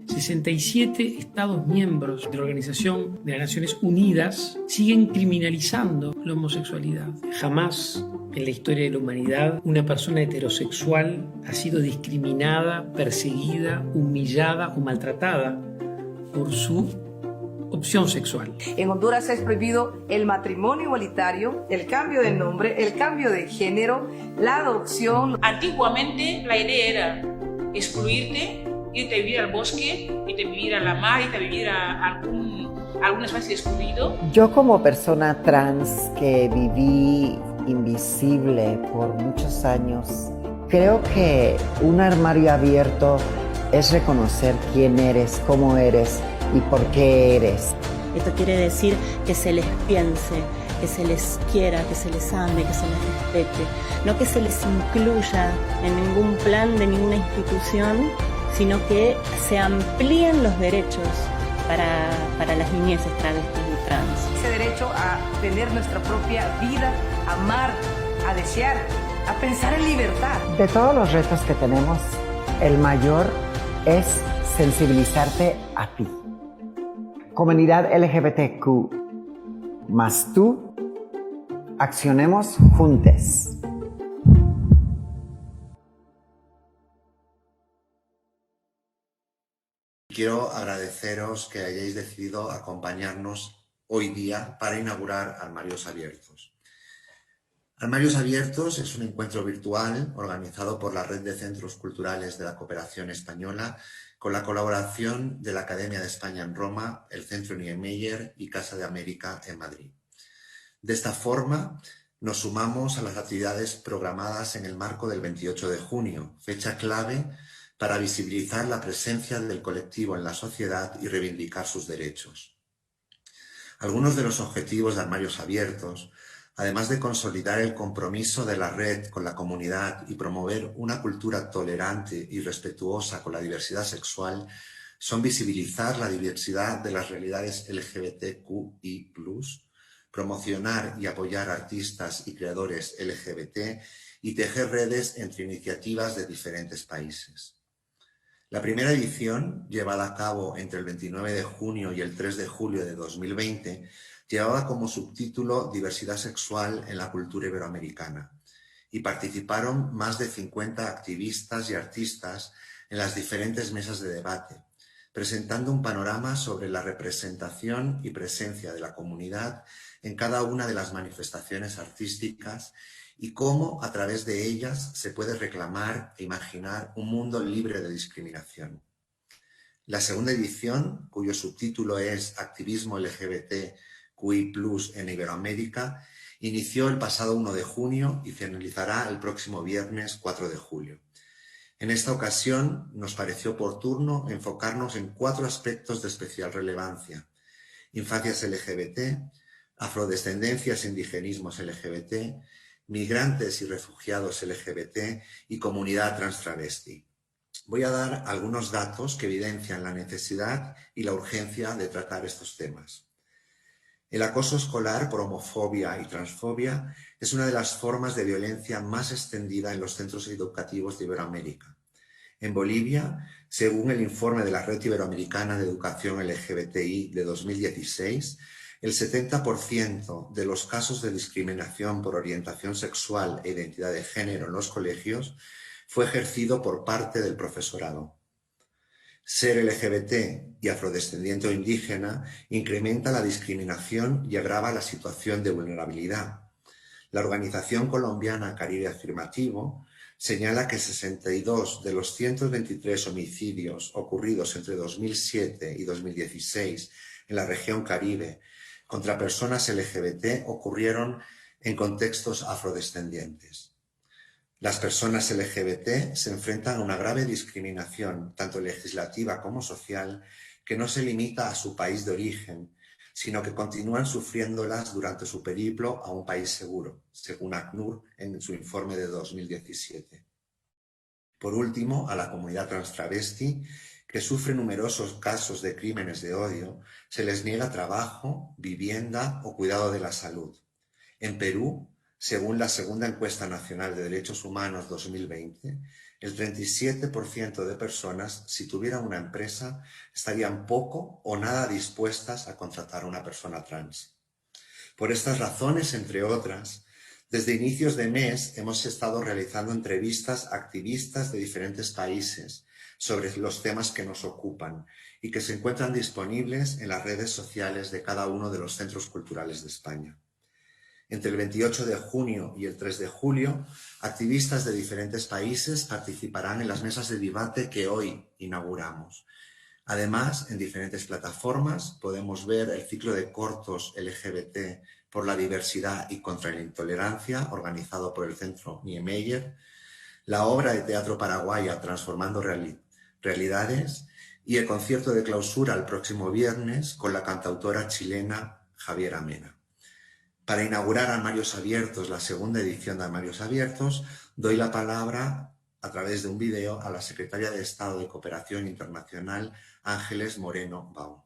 67 Estados miembros de la Organización de las Naciones Unidas siguen criminalizando la homosexualidad. Jamás en la historia de la humanidad una persona heterosexual ha sido discriminada, perseguida, humillada o maltratada por su opción sexual. En Honduras es prohibido el matrimonio igualitario, el cambio de nombre, el cambio de género, la adopción. Antiguamente la idea era excluirte, irte a vivir al bosque, irte a vivir a la mar, irte a vivir a alguna especie de excluido. Yo como persona trans que viví invisible por muchos años, creo que un armario abierto es reconocer quién eres, cómo eres y por qué eres. Esto quiere decir que se les piense, que se les quiera, que se les ame, que se les respete, no que se les incluya en ningún plan de ninguna institución, sino que se amplíen los derechos para las niñeces travestis y trans. Ese derecho a tener nuestra propia vida, a amar, a desear, a pensar en libertad. De todos los retos que tenemos, el mayor es sensibilizarte a ti. Comunidad LGBTQ más tú, accionemos juntos. Quiero agradeceros que hayáis decidido acompañarnos hoy día para inaugurar Armarios Abiertos. Armarios Abiertos es un encuentro virtual organizado por la Red de Centros Culturales de la Cooperación Española con la colaboración de la Academia de España en Roma, el Centro Niemeyer y Casa de América en Madrid. De esta forma, nos sumamos a las actividades programadas en el marco del 28 de junio, fecha clave para visibilizar la presencia del colectivo en la sociedad y reivindicar sus derechos. Algunos de los objetivos de Armarios Abiertos, además de consolidar el compromiso de la red con la comunidad y promover una cultura tolerante y respetuosa con la diversidad sexual, son visibilizar la diversidad de las realidades LGBTQI+, promocionar y apoyar artistas y creadores LGBT y tejer redes entre iniciativas de diferentes países. La primera edición, llevada a cabo entre el 29 de junio y el 3 de julio de 2020, llevaba como subtítulo Diversidad sexual en la cultura iberoamericana y participaron más de 50 activistas y artistas en las diferentes mesas de debate, presentando un panorama sobre la representación y presencia de la comunidad en cada una de las manifestaciones artísticas y cómo a través de ellas se puede reclamar e imaginar un mundo libre de discriminación. La segunda edición, cuyo subtítulo es Activismo LGBTQI+ en Iberoamérica, inició el pasado 1 de junio y finalizará el próximo viernes 4 de julio. En esta ocasión nos pareció oportuno enfocarnos en 4 aspectos de especial relevancia: infancias LGBT, afrodescendencias e indigenismos LGBT, migrantes y refugiados LGBT y comunidad trans travesti. Voy a dar algunos datos que evidencian la necesidad y la urgencia de tratar estos temas. El acoso escolar por homofobia y transfobia es una de las formas de violencia más extendida en los centros educativos de Iberoamérica. En Bolivia, según el informe de la Red Iberoamericana de Educación LGBTI de 2016, el 70% de los casos de discriminación por orientación sexual e identidad de género en los colegios fue ejercido por parte del profesorado. Ser LGBT y afrodescendiente o indígena incrementa la discriminación y agrava la situación de vulnerabilidad. La organización colombiana Caribe Afirmativo señala que 62 de los 123 homicidios ocurridos entre 2007 y 2016 en la región Caribe contra personas LGBT ocurrieron en contextos afrodescendientes. Las personas LGBT se enfrentan a una grave discriminación, tanto legislativa como social, que no se limita a su país de origen, sino que continúan sufriéndolas durante su periplo a un país seguro, según ACNUR en su informe de 2017. Por último, a la comunidad trans travesti, que sufre numerosos casos de crímenes de odio, se les niega trabajo, vivienda o cuidado de la salud. En Perú, Según la segunda encuesta nacional de derechos humanos 2020, el 37% de personas, si tuvieran una empresa, estarían poco o nada dispuestas a contratar a una persona trans. Por estas razones, entre otras, desde inicios de mes hemos estado realizando entrevistas a activistas de diferentes países sobre los temas que nos ocupan y que se encuentran disponibles en las redes sociales de cada uno de los centros culturales de España. Entre el 28 de junio y el 3 de julio, activistas de diferentes países participarán en las mesas de debate que hoy inauguramos. Además, en diferentes plataformas podemos ver el ciclo de cortos LGBT por la diversidad y contra la intolerancia, organizado por el Centro Niemeyer, la obra de teatro paraguaya Transformando Realidades y el concierto de clausura el próximo viernes con la cantautora chilena Javiera Mena. Para inaugurar Armarios Abiertos, la segunda edición de Armarios Abiertos, doy la palabra a través de un vídeo a la Secretaria de Estado de Cooperación Internacional, Ángeles Moreno Baum.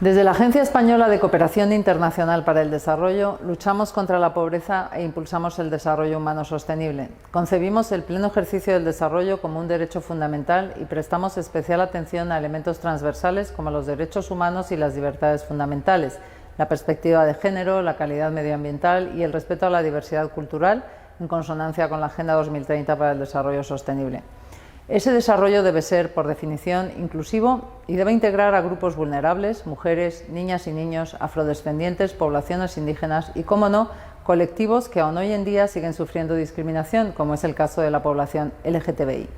Desde la Agencia Española de Cooperación Internacional para el Desarrollo luchamos contra la pobreza e impulsamos el desarrollo humano sostenible. Concebimos el pleno ejercicio del desarrollo como un derecho fundamental y prestamos especial atención a elementos transversales como los derechos humanos y las libertades fundamentales, la perspectiva de género, la calidad medioambiental y el respeto a la diversidad cultural en consonancia con la Agenda 2030 para el Desarrollo Sostenible. Ese desarrollo debe ser, por definición, inclusivo y debe integrar a grupos vulnerables, mujeres, niñas y niños, afrodescendientes, poblaciones indígenas y, cómo no, colectivos que aún hoy en día siguen sufriendo discriminación, como es el caso de la población LGTBI.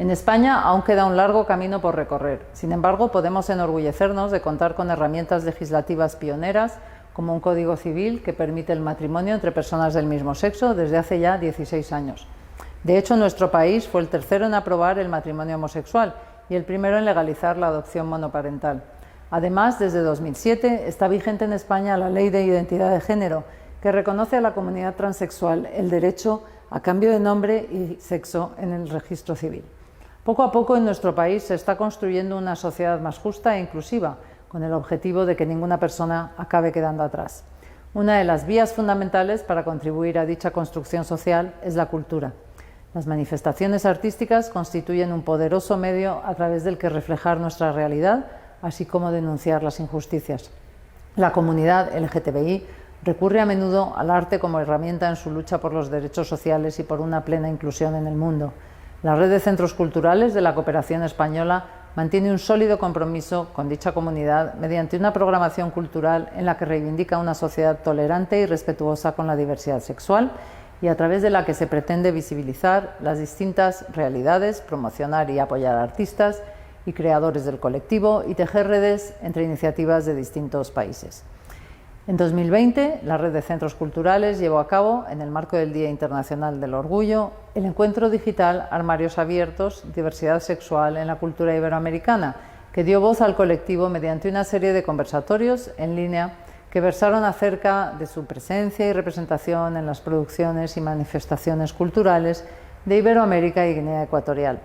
En España aún queda un largo camino por recorrer. Sin embargo, podemos enorgullecernos de contar con herramientas legislativas pioneras, como un Código Civil que permite el matrimonio entre personas del mismo sexo desde hace ya 16 años. De hecho, nuestro país fue el tercero en aprobar el matrimonio homosexual y el primero en legalizar la adopción monoparental. Además, desde 2007 está vigente en España la Ley de Identidad de Género, que reconoce a la comunidad transexual el derecho a cambio de nombre y sexo en el registro civil. Poco a poco en nuestro país se está construyendo una sociedad más justa e inclusiva, con el objetivo de que ninguna persona acabe quedando atrás. Una de las vías fundamentales para contribuir a dicha construcción social es la cultura. Las manifestaciones artísticas constituyen un poderoso medio a través del que reflejar nuestra realidad, así como denunciar las injusticias. La comunidad LGTBI recurre a menudo al arte como herramienta en su lucha por los derechos sociales y por una plena inclusión en el mundo. La red de centros culturales de la Cooperación Española mantiene un sólido compromiso con dicha comunidad mediante una programación cultural en la que reivindica una sociedad tolerante y respetuosa con la diversidad sexual y a través de la que se pretende visibilizar las distintas realidades, promocionar y apoyar a artistas y creadores del colectivo y tejer redes entre iniciativas de distintos países. En 2020, la Red de Centros Culturales llevó a cabo, en el marco del Día Internacional del Orgullo, el encuentro digital Armarios Abiertos, Diversidad Sexual en la Cultura Iberoamericana, que dio voz al colectivo mediante una serie de conversatorios en línea que versaron acerca de su presencia y representación en las producciones y manifestaciones culturales de Iberoamérica y Guinea Ecuatorial.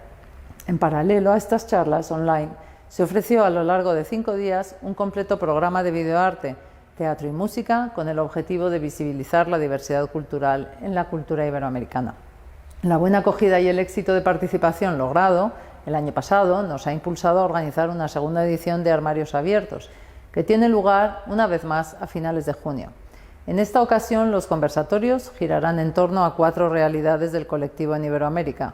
En paralelo a estas charlas online, se ofreció a lo largo de 5 días un completo programa de videoarte, teatro y música con el objetivo de visibilizar la diversidad cultural en la cultura iberoamericana. La buena acogida y el éxito de participación logrado el año pasado nos ha impulsado a organizar una segunda edición de Armarios Abiertos, que tiene lugar una vez más a finales de junio. En esta ocasión, los conversatorios girarán en torno a 4 realidades del colectivo en Iberoamérica: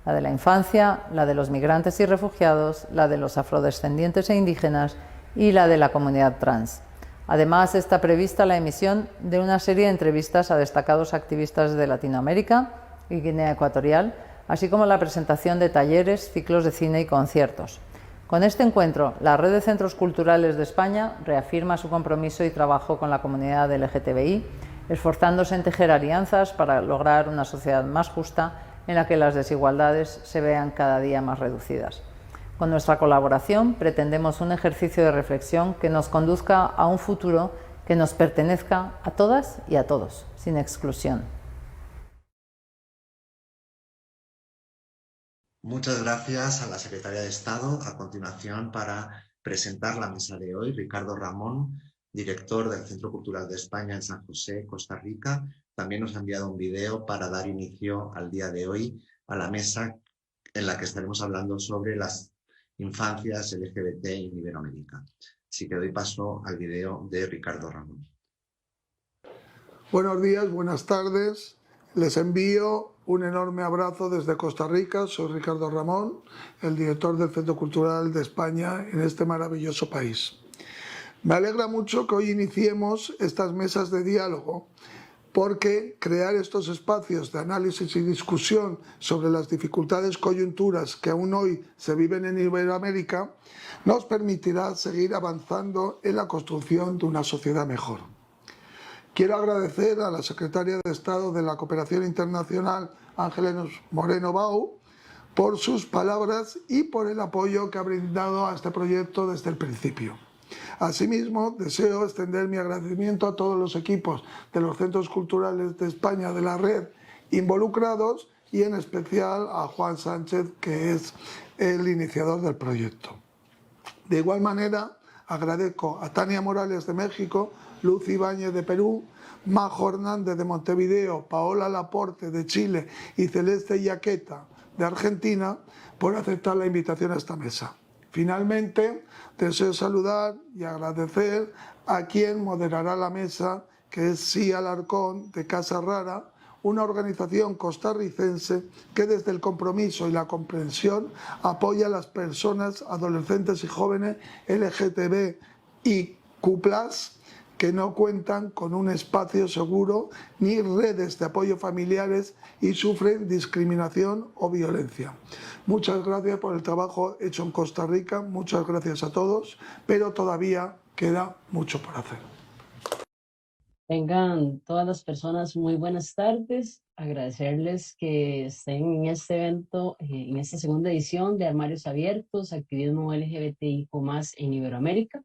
la de la infancia, la de los migrantes y refugiados, la de los afrodescendientes e indígenas y la de la comunidad trans. Además, está prevista la emisión de una serie de entrevistas a destacados activistas de Latinoamérica y Guinea Ecuatorial, así como la presentación de talleres, ciclos de cine y conciertos. Con este encuentro, la Red de Centros Culturales de España reafirma su compromiso y trabajo con la comunidad LGTBI, esforzándose en tejer alianzas para lograr una sociedad más justa en la que las desigualdades se vean cada día más reducidas. Con nuestra colaboración pretendemos un ejercicio de reflexión que nos conduzca a un futuro que nos pertenezca a todas y a todos, sin exclusión. Muchas gracias a la Secretaria de Estado. A continuación, para presentar la mesa de hoy, Ricardo Ramón, director del Centro Cultural de España en San José, Costa Rica. También nos ha enviado un video para dar inicio al día de hoy a la mesa en la que estaremos hablando sobre las infancias LGBT en Iberoamérica. Así que doy paso al video de Ricardo Ramón. Buenos días, buenas tardes. Les envío un enorme abrazo desde Costa Rica. Soy Ricardo Ramón, el director del Centro Cultural de España en este maravilloso país. Me alegra mucho que hoy iniciemos estas mesas de diálogo, porque crear estos espacios de análisis y discusión sobre las dificultades coyunturas que aún hoy se viven en Iberoamérica nos permitirá seguir avanzando en la construcción de una sociedad mejor. Quiero agradecer a la Secretaria de Estado de la Cooperación Internacional, Ángeles Moreno Bau, por sus palabras y por el apoyo que ha brindado a este proyecto desde el principio. Asimismo, deseo extender mi agradecimiento a todos los equipos de los centros culturales de España de la red involucrados y en especial a Juan Sánchez, que es el iniciador del proyecto. De igual manera, agradezco a Tania Morales de México, Luz Ibáñez de Perú, Majo Hernández de Montevideo, Paola Laporte de Chile y Celeste Yaqueta de Argentina por aceptar la invitación a esta mesa. Finalmente, deseo saludar y agradecer a quien moderará la mesa, que es Sia Alarcón de Casa Rara, una organización costarricense que desde el compromiso y la comprensión apoya a las personas, adolescentes y jóvenes LGTBIQ+, que no cuentan con un espacio seguro ni redes de apoyo familiares y sufren discriminación o violencia. Muchas gracias por el trabajo hecho en Costa Rica, muchas gracias a todos, pero todavía queda mucho por hacer. Tengan todas las personas muy buenas tardes, agradecerles que estén en este evento, en esta segunda edición de Armarios Abiertos, activismo LGBTIQ+ en Iberoamérica.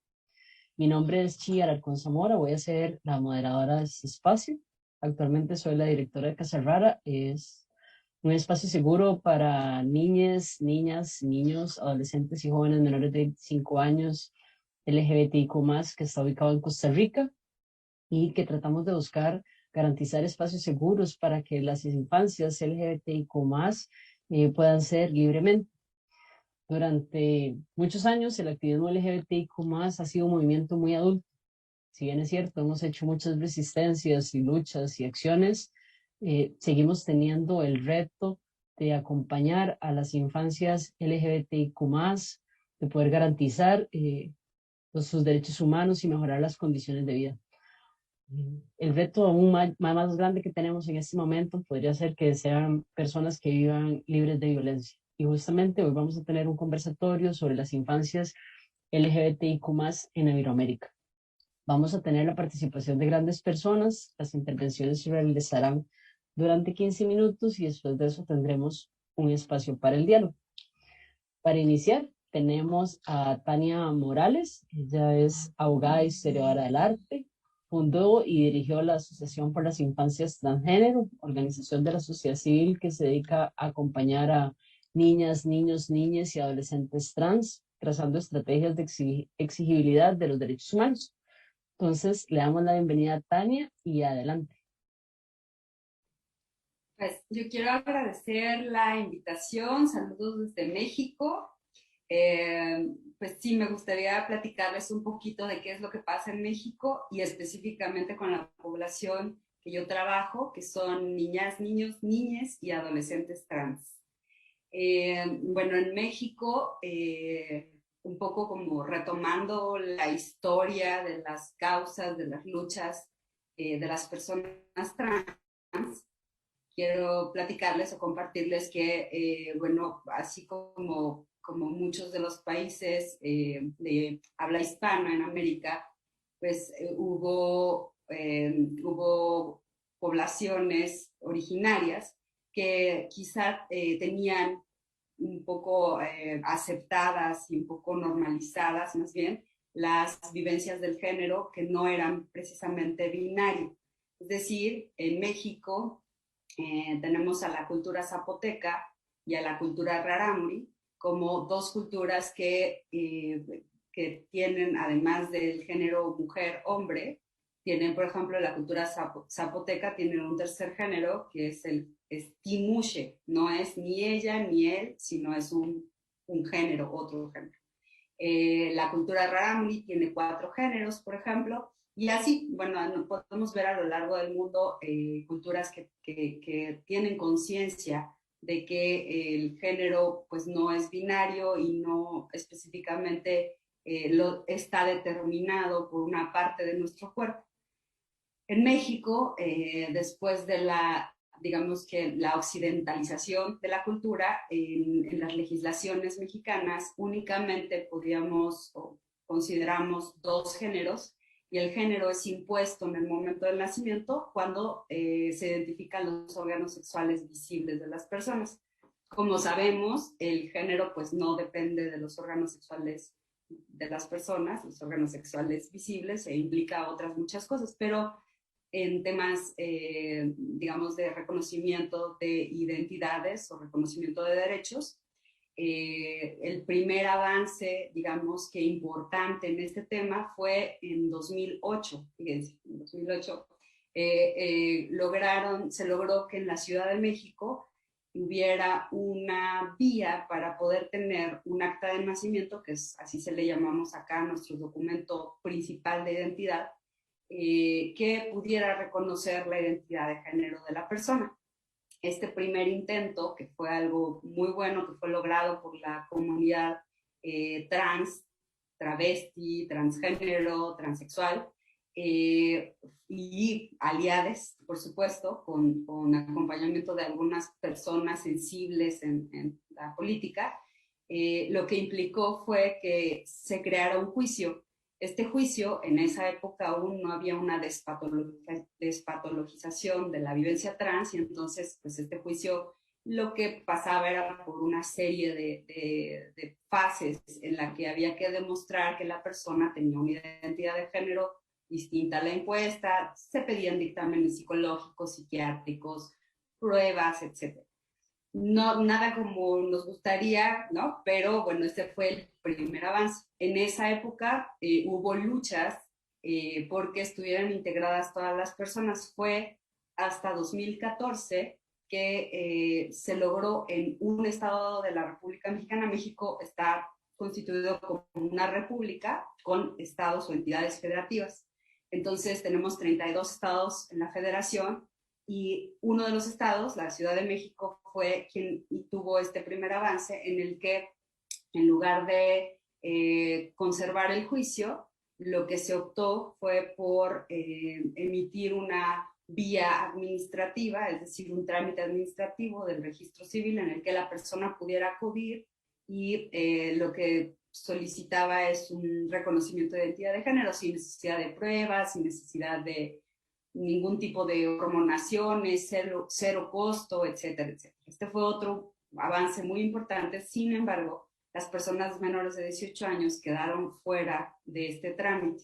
Mi nombre es Chia Alarcón Zamora, voy a ser la moderadora de este espacio. Actualmente soy la directora de Casa Rara. Es un espacio seguro para niñas, niños, adolescentes y jóvenes menores de 25 años LGBTIQ+, que está ubicado en Costa Rica y que tratamos de buscar garantizar espacios seguros para que las infancias LGBTIQ+, puedan ser libremente. Durante muchos años el activismo LGBTIQ+ ha sido un movimiento muy adulto. Si bien es cierto, hemos hecho muchas resistencias y luchas y acciones, seguimos teniendo el reto de acompañar a las infancias LGBTIQ+, de poder garantizar sus derechos humanos y mejorar las condiciones de vida. El reto aún más grande que tenemos en este momento podría ser que sean personas que vivan libres de violencia. Y justamente hoy vamos a tener un conversatorio sobre las infancias LGBTIQ+ en Iberoamérica. Vamos a tener la participación de grandes personas, las intervenciones se realizarán durante 15 minutos y después de eso tendremos un espacio para el diálogo. Para iniciar, tenemos a Tania Morales, ella es abogada y historiadora del arte, fundó y dirigió la Asociación por las Infancias Transgénero, organización de la sociedad civil que se dedica a acompañar a niñas, niños, niñas y adolescentes trans, trazando estrategias de exigibilidad de los derechos humanos. Entonces, le damos la bienvenida a Tania y adelante. Pues yo quiero agradecer la invitación, saludos desde México. Pues sí, me gustaría platicarles un poquito de qué es lo que pasa en México y específicamente con la población que yo trabajo, que son niñas, niños, niñas y adolescentes trans. Bueno, en México, un poco como retomando la historia de las causas, de las luchas de las personas trans, quiero platicarles o compartirles que, bueno, así como muchos de los países de habla hispana en América, pues hubo poblaciones originarias que quizá tenían un poco aceptadas y un poco normalizadas, más bien, las vivencias del género que no eran precisamente binario. Es decir, en México tenemos a la cultura zapoteca y a la cultura rarámuri como dos culturas que que tienen, además del género mujer-hombre, tienen, por ejemplo, la cultura zapoteca tiene un tercer género que es el timuche, no es ni ella ni él, sino es un género, otro género. La cultura rarámuri tiene 4 géneros, por ejemplo, y así, bueno, podemos ver a lo largo del mundo culturas que tienen conciencia de que el género pues no es binario y no específicamente está determinado por una parte de nuestro cuerpo. En México, después de digamos que la occidentalización de la cultura, en las legislaciones mexicanas únicamente podíamos o consideramos 2 géneros, y el género es impuesto en el momento del nacimiento cuando se identifican los órganos sexuales visibles de las personas. Como sabemos, el género pues no depende de los órganos sexuales de las personas, los órganos sexuales visibles, e implica otras muchas cosas, pero en temas, digamos, de reconocimiento de identidades o reconocimiento de derechos, el primer avance, digamos, que importante en este tema fue en 2008. Fíjense, en 2008 se logró que en la Ciudad de México hubiera una vía para poder tener un acta de nacimiento, que es, así se le llamamos acá, nuestro documento principal de identidad, que pudiera reconocer la identidad de género de la persona. Este primer intento, que fue algo muy bueno, que fue logrado por la comunidad trans, travesti, transgénero, transexual, y aliades, por supuesto, con acompañamiento de algunas personas sensibles en la política, lo que implicó fue que se creara un juicio. Este juicio, en esa época aún no había una despatologización de la vivencia trans, y entonces pues este juicio lo que pasaba era por una serie de fases en la que había que demostrar que la persona tenía una identidad de género distinta a la impuesta, se pedían dictámenes psicológicos, psiquiátricos, pruebas, etc. No, nada como nos gustaría, ¿no? Pero bueno, este fue el primer avance. En esa época hubo luchas porque estuvieran integradas todas las personas. Fue hasta 2014 que se logró en un estado de la República Mexicana. México está constituido como una república con estados o entidades federativas. Entonces tenemos 32 estados en la federación, y uno de los estados, la Ciudad de México, fue quien tuvo este primer avance en el que, en lugar de conservar el juicio, lo que se optó fue por emitir una vía administrativa, es decir, un trámite administrativo del registro civil en el que la persona pudiera acudir, y lo que solicitaba es un reconocimiento de identidad de género sin necesidad de pruebas, sin necesidad de ningún tipo de hormonaciones, cero costo, etcétera, etcétera. Este fue otro avance muy importante. Sin embargo, las personas menores de 18 años quedaron fuera de este trámite,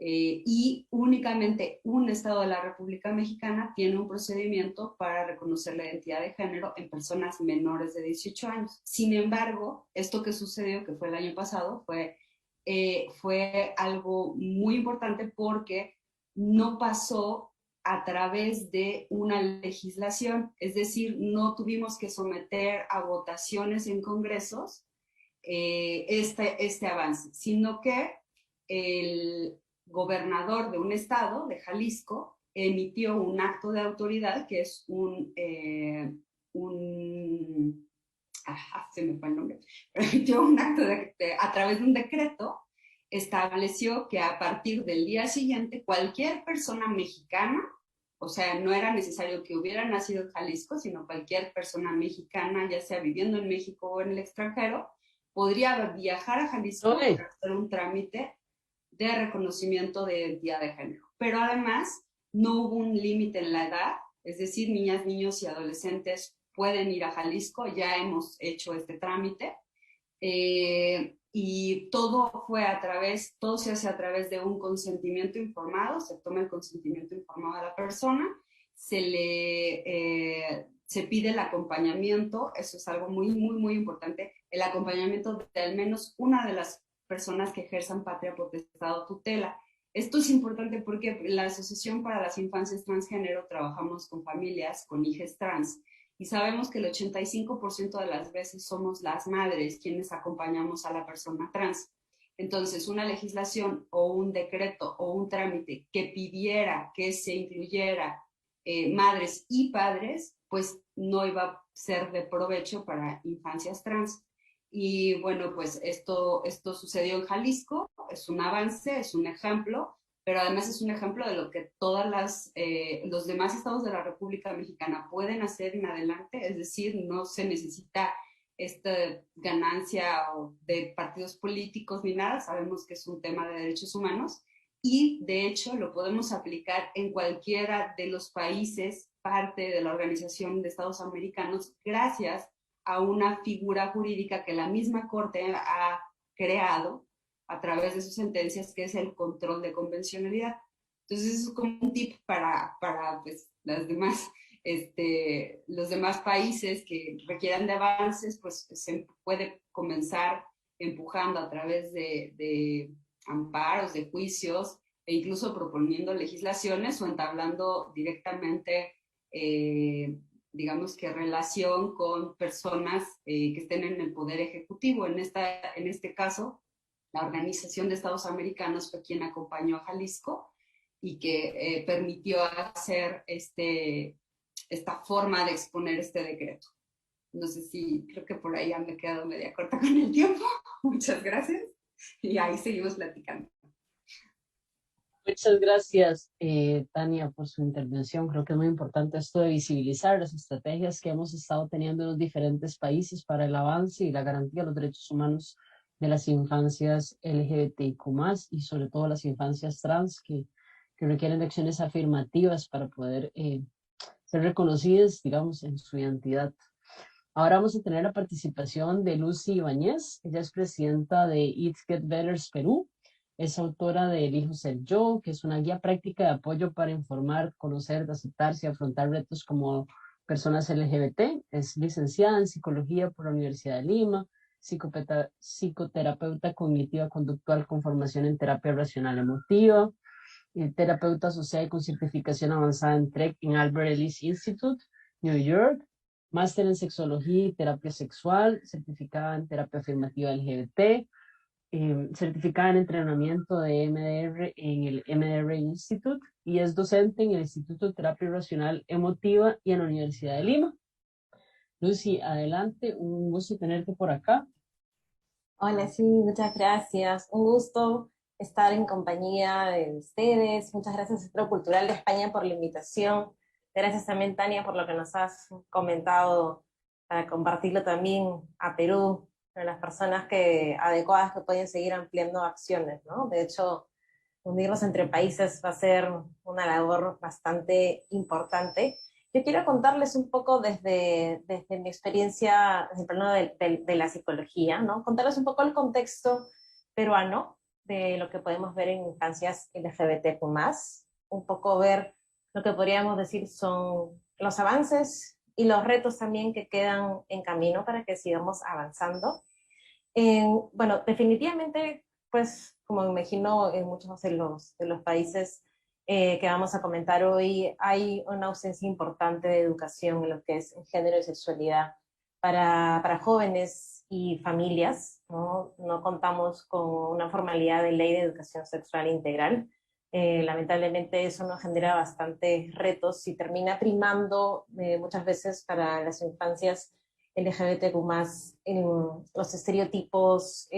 y únicamente un estado de la República Mexicana tiene un procedimiento para reconocer la identidad de género en personas menores de 18 años. Sin embargo, esto que sucedió, que fue el año pasado, fue algo muy importante porque no pasó a través de una legislación, es decir, no tuvimos que someter a votaciones en congresos este avance, sino que el gobernador de un estado, de Jalisco, emitió un acto de autoridad, que es se me fue el nombre, emitió un acto a través de un decreto, estableció que a partir del día siguiente cualquier persona mexicana, o sea, no era necesario que hubiera nacido en Jalisco, sino cualquier persona mexicana, ya sea viviendo en México o en el extranjero, podría viajar a Jalisco para hacer un trámite de reconocimiento de identidad de género. Pero además no hubo un límite en la edad, es decir, niñas, niños y adolescentes pueden ir a Jalisco, ya hemos hecho este trámite, y todo se hace a través de un consentimiento informado. Se toma el consentimiento informado de la persona, se pide el acompañamiento, eso es algo muy, muy, muy importante, el acompañamiento de al menos una de las personas que ejerzan patria potestad o tutela. Esto es importante porque la Asociación para las Infancias Transgénero trabajamos con familias, con hijas trans, y sabemos que el 85% de las veces somos las madres quienes acompañamos a la persona trans. Entonces, una legislación o un decreto o un trámite que pidiera que se incluyera madres y padres, pues no iba a ser de provecho para infancias trans. Y bueno, pues esto sucedió en Jalisco, es un avance, es un ejemplo, pero además es un ejemplo de lo que los demás estados de la República Mexicana pueden hacer en adelante, es decir, no se necesita esta ganancia de partidos políticos ni nada, sabemos que es un tema de derechos humanos y de hecho lo podemos aplicar en cualquiera de los países parte de la Organización de Estados Americanos gracias a una figura jurídica que la misma Corte ha creado a través de sus sentencias, que es el control de convencionalidad. Entonces, eso es como un tip para pues, los demás países que requieran de avances, pues se puede comenzar empujando a través de amparos, de juicios, e incluso proponiendo legislaciones o entablando directamente digamos que relación con personas que estén en el poder ejecutivo. En este caso, la Organización de Estados Americanos fue quien acompañó a Jalisco y que permitió hacer esta forma de exponer este decreto. No sé si, creo que por ahí ya me he quedado media corta con el tiempo. Muchas gracias. Y ahí seguimos platicando. Muchas gracias, Tania, por su intervención. Creo que es muy importante esto de visibilizar las estrategias que hemos estado teniendo en los diferentes países para el avance y la garantía de los derechos humanos de las infancias LGBTIQ+, y sobre todo las infancias trans que requieren de acciones afirmativas para poder ser reconocidas, digamos, en su identidad. Ahora vamos a tener la participación de Lucy Ibáñez. Ella es presidenta de It Get Betters Perú. Es autora de Elijo Ser Yo, que es una guía práctica de apoyo para informar, conocer, aceptarse y afrontar retos como personas LGBT. Es licenciada en Psicología por la Universidad de Lima, psicoterapeuta cognitiva conductual con formación en terapia racional emotiva, terapeuta asociada con certificación avanzada en TREC en Albert Ellis Institute, New York, máster en sexología y terapia sexual, certificada en terapia afirmativa LGBT, certificada en entrenamiento de MDR en el MDR Institute y es docente en el Instituto de Terapia Racional Emotiva y en la Universidad de Lima. Lucy, adelante, un gusto tenerte por acá. Hola, sí, muchas gracias. Un gusto estar en compañía de ustedes. Muchas gracias Centro Cultural de España por la invitación. Gracias también, Tania, por lo que nos has comentado para compartirlo también a Perú, a las personas adecuadas que pueden seguir ampliando acciones, ¿no? De hecho, unirnos entre países va a ser una labor bastante importante. Yo quiero contarles un poco desde mi experiencia, desde el plano de la psicología, ¿no? Contarles un poco el contexto peruano de lo que podemos ver en infancias LGBTQ+, un poco ver lo que podríamos decir son los avances y los retos también que quedan en camino para que sigamos avanzando. Bueno, definitivamente, pues, como me imagino en muchos de los países que vamos a comentar hoy, hay una ausencia importante de educación en lo que es género y sexualidad para jóvenes y familias, ¿no? No contamos con una formalidad de ley de educación sexual integral. Lamentablemente eso nos genera bastantes retos y termina primando muchas veces para las infancias LGBTQ+, los estereotipos,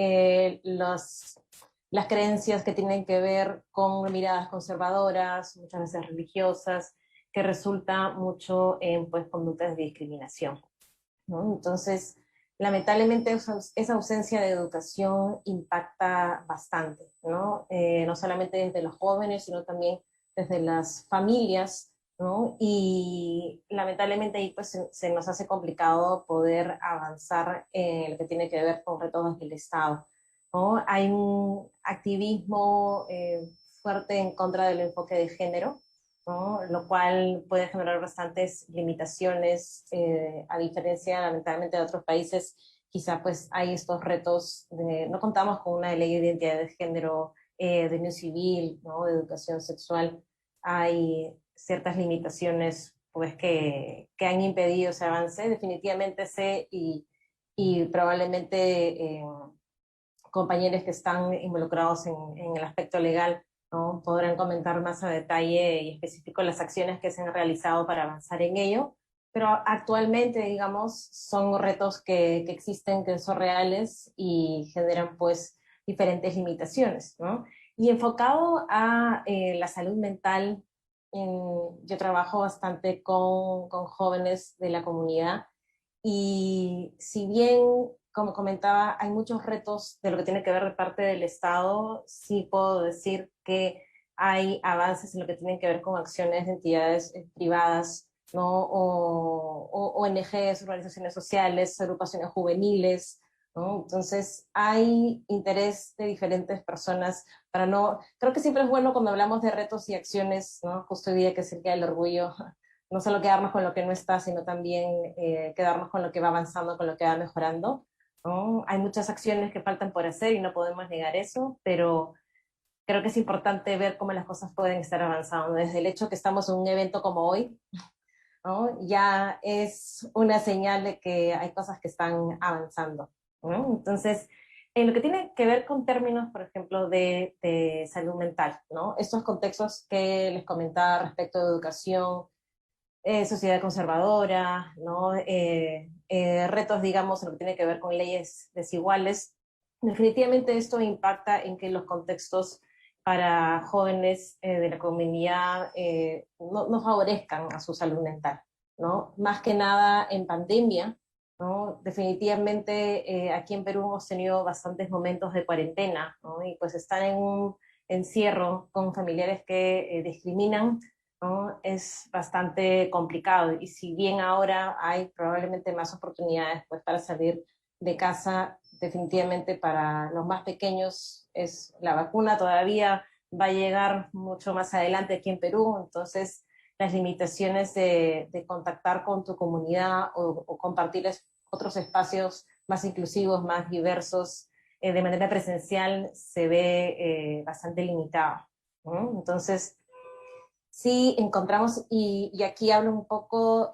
las creencias que tienen que ver con miradas conservadoras, muchas veces religiosas, que resulta mucho en pues, conductas de discriminación, ¿no? Entonces, lamentablemente esa ausencia de educación impacta bastante, ¿no? No solamente desde los jóvenes, sino también desde las familias, ¿no? Y lamentablemente ahí pues se nos hace complicado poder avanzar en lo que tiene que ver con retos del Estado, ¿no? Hay un activismo fuerte en contra del enfoque de género, ¿no? Lo cual puede generar bastantes limitaciones, a diferencia lamentablemente de otros países quizá pues hay estos retos, no contamos con una ley de identidad de género, de unión civil, ¿no? De educación sexual, hay ciertas limitaciones pues que han impedido ese avance. Definitivamente sé y probablemente compañeros que están involucrados en el aspecto legal, ¿no? Podrán comentar más a detalle y específico las acciones que se han realizado para avanzar en ello, pero actualmente, digamos, son retos que existen, que son reales y generan pues diferentes limitaciones, ¿no? Y enfocado a la salud mental, yo trabajo bastante con jóvenes de la comunidad y si bien, como comentaba, hay muchos retos de lo que tiene que ver de parte del Estado, sí puedo decir que hay avances en lo que tienen que ver con acciones de entidades privadas, ¿no? O ONGs, organizaciones sociales, agrupaciones juveniles, ¿no? Entonces hay interés de diferentes personas para no... Creo que siempre es bueno cuando hablamos de retos y acciones, ¿no? Justo hoy día que es el Día del Orgullo, no solo quedarnos con lo que no está, sino también quedarnos con lo que va avanzando, con lo que va mejorando, ¿no? Hay muchas acciones que faltan por hacer y no podemos negar eso, pero creo que es importante ver cómo las cosas pueden estar avanzando. Desde el hecho que estamos en un evento como hoy, ¿no? Ya es una señal de que hay cosas que están avanzando, ¿no? Entonces, en lo que tiene que ver con términos, por ejemplo, de salud mental, ¿no? Estos contextos que les comentaba respecto de educación, sociedad conservadora, ¿no? Retos, digamos, en lo que tiene que ver con leyes desiguales. Definitivamente esto impacta en que los contextos para jóvenes de la comunidad no favorezcan a su salud mental, ¿no? Más que nada en pandemia, ¿no? Definitivamente aquí en Perú hemos tenido bastantes momentos de cuarentena, ¿no? Y pues estar en un encierro con familiares que discriminan, ¿no? Es bastante complicado, y si bien ahora hay probablemente más oportunidades pues, para salir de casa, definitivamente para los más pequeños es la vacuna todavía va a llegar mucho más adelante aquí en Perú, entonces las limitaciones de contactar con tu comunidad o compartir otros espacios más inclusivos, más diversos, de manera presencial se ve bastante limitado, ¿no? Entonces, sí encontramos, y aquí hablo un poco,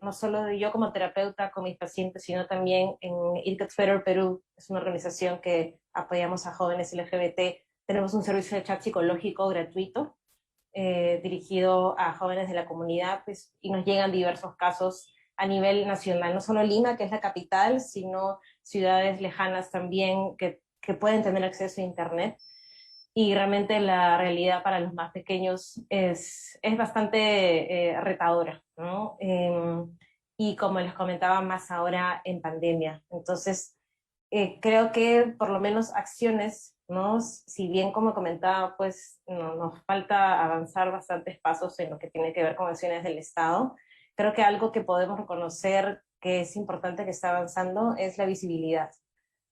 no solo de yo como terapeuta con mis pacientes, sino también en It Gets Better Perú, es una organización que apoyamos a jóvenes LGBT, tenemos un servicio de chat psicológico gratuito, dirigido a jóvenes de la comunidad, pues, y nos llegan diversos casos a nivel nacional, no solo Lima, que es la capital, sino ciudades lejanas también que pueden tener acceso a Internet. Y realmente la realidad para los más pequeños es bastante retadora, ¿no? Y como les comentaba, más ahora en pandemia. Entonces, creo que por lo menos acciones, ¿no? Si bien como comentaba, pues nos falta avanzar bastantes pasos en lo que tiene que ver con acciones del Estado, creo que algo que podemos reconocer que es importante que está avanzando es la visibilidad,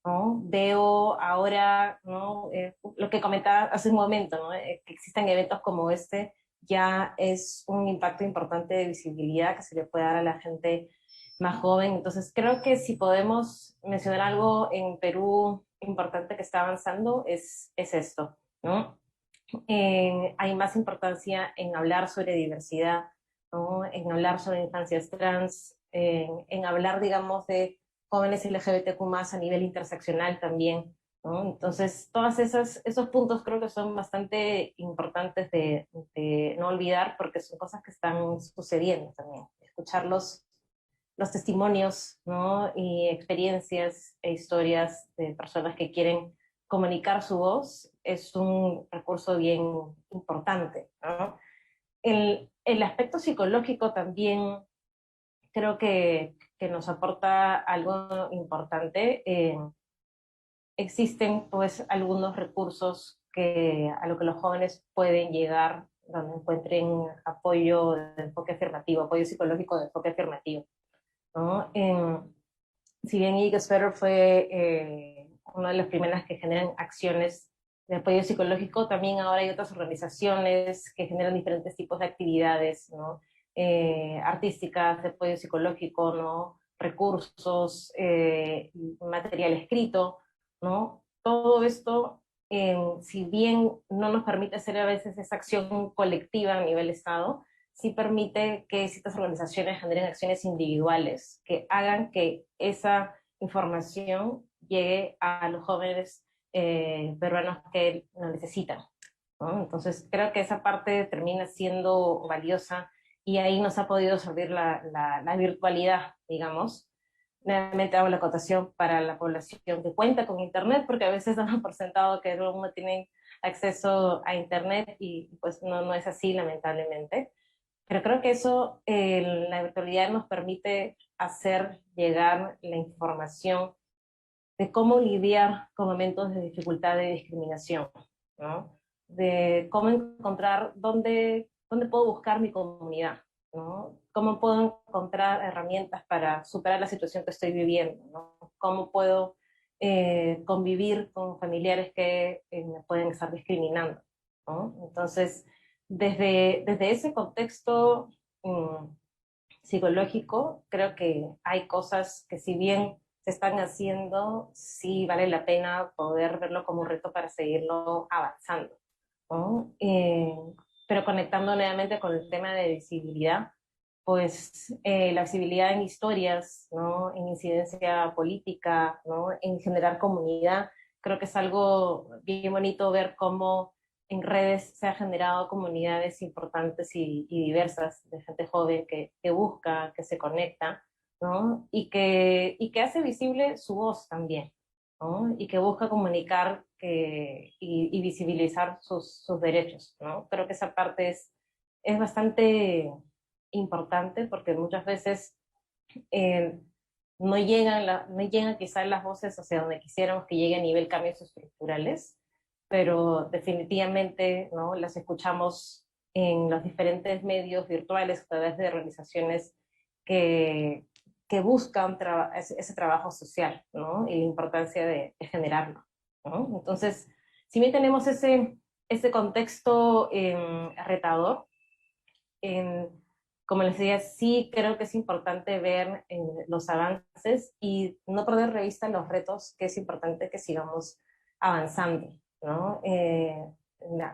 ¿no? Veo ahora, ¿no? Lo que comentaba hace un momento, ¿no? Que existan eventos como este ya es un impacto importante de visibilidad que se le puede dar a la gente más joven. Entonces creo que si podemos mencionar algo en Perú importante que está avanzando es esto, ¿no? Hay más importancia en hablar sobre diversidad, ¿no? En hablar sobre infancias trans, en hablar, digamos, de jóvenes LGBTQ+ a nivel interseccional también, ¿no? Entonces, todos esos puntos creo que son bastante importantes de no olvidar, porque son cosas que están sucediendo también. Escuchar los testimonios, ¿no? Y experiencias e historias de personas que quieren comunicar su voz es un recurso bien importante, ¿no? El aspecto psicológico también creo que nos aporta algo importante. Existen pues algunos recursos a lo que los jóvenes pueden llegar, donde encuentren apoyo de enfoque afirmativo, apoyo psicológico de enfoque afirmativo, ¿no? Si bien It Gets Better fue una de las primeras que generan acciones de apoyo psicológico, también ahora hay otras organizaciones que generan diferentes tipos de actividades, ¿no? Artísticas, de apoyo psicológico, ¿no? recursos, material escrito, ¿no? Todo esto, si bien no nos permite hacer a veces esa acción colectiva a nivel Estado, sí permite que ciertas organizaciones generen acciones individuales que hagan que esa información llegue a los jóvenes peruanos que lo necesitan, ¿no? Entonces creo que esa parte termina siendo valiosa y ahí nos ha podido servir la virtualidad, digamos. Nuevamente hago la acotación para la población que cuenta con Internet, porque a veces damos por sentado que no tienen acceso a Internet y pues no es así, lamentablemente. Pero creo que eso, la virtualidad nos permite hacer llegar la información de cómo lidiar con momentos de dificultad y discriminación, ¿no? De cómo encontrar dónde puedo buscar mi comunidad, ¿no? Cómo puedo encontrar herramientas para superar la situación que estoy viviendo, ¿no? Cómo puedo convivir con familiares que me pueden estar discriminando, ¿no? Entonces, desde ese contexto psicológico, creo que hay cosas que si bien se están haciendo, sí vale la pena poder verlo como un reto para seguirlo avanzando, ¿no? Pero conectando nuevamente con el tema de visibilidad, pues la visibilidad en historias, ¿no? En incidencia política, ¿no? En generar comunidad, creo que es algo bien bonito ver cómo en redes se han generado comunidades importantes y diversas de gente joven que busca, que se conecta, ¿no? Y que hace visible su voz también, ¿no? Y que busca comunicar y visibilizar sus derechos, ¿no? Creo que esa parte es bastante importante porque muchas veces no llegan quizás las voces hacia donde quisiéramos que llegue a nivel cambios estructurales, pero definitivamente, ¿no? Las escuchamos en los diferentes medios virtuales a través de organizaciones que buscan ese trabajo social, ¿no? Y la importancia de generarlo, ¿no? Entonces, si bien tenemos ese contexto retador, como les decía, sí creo que es importante ver los avances y no perder de vista los retos, que es importante que sigamos avanzando, ¿no?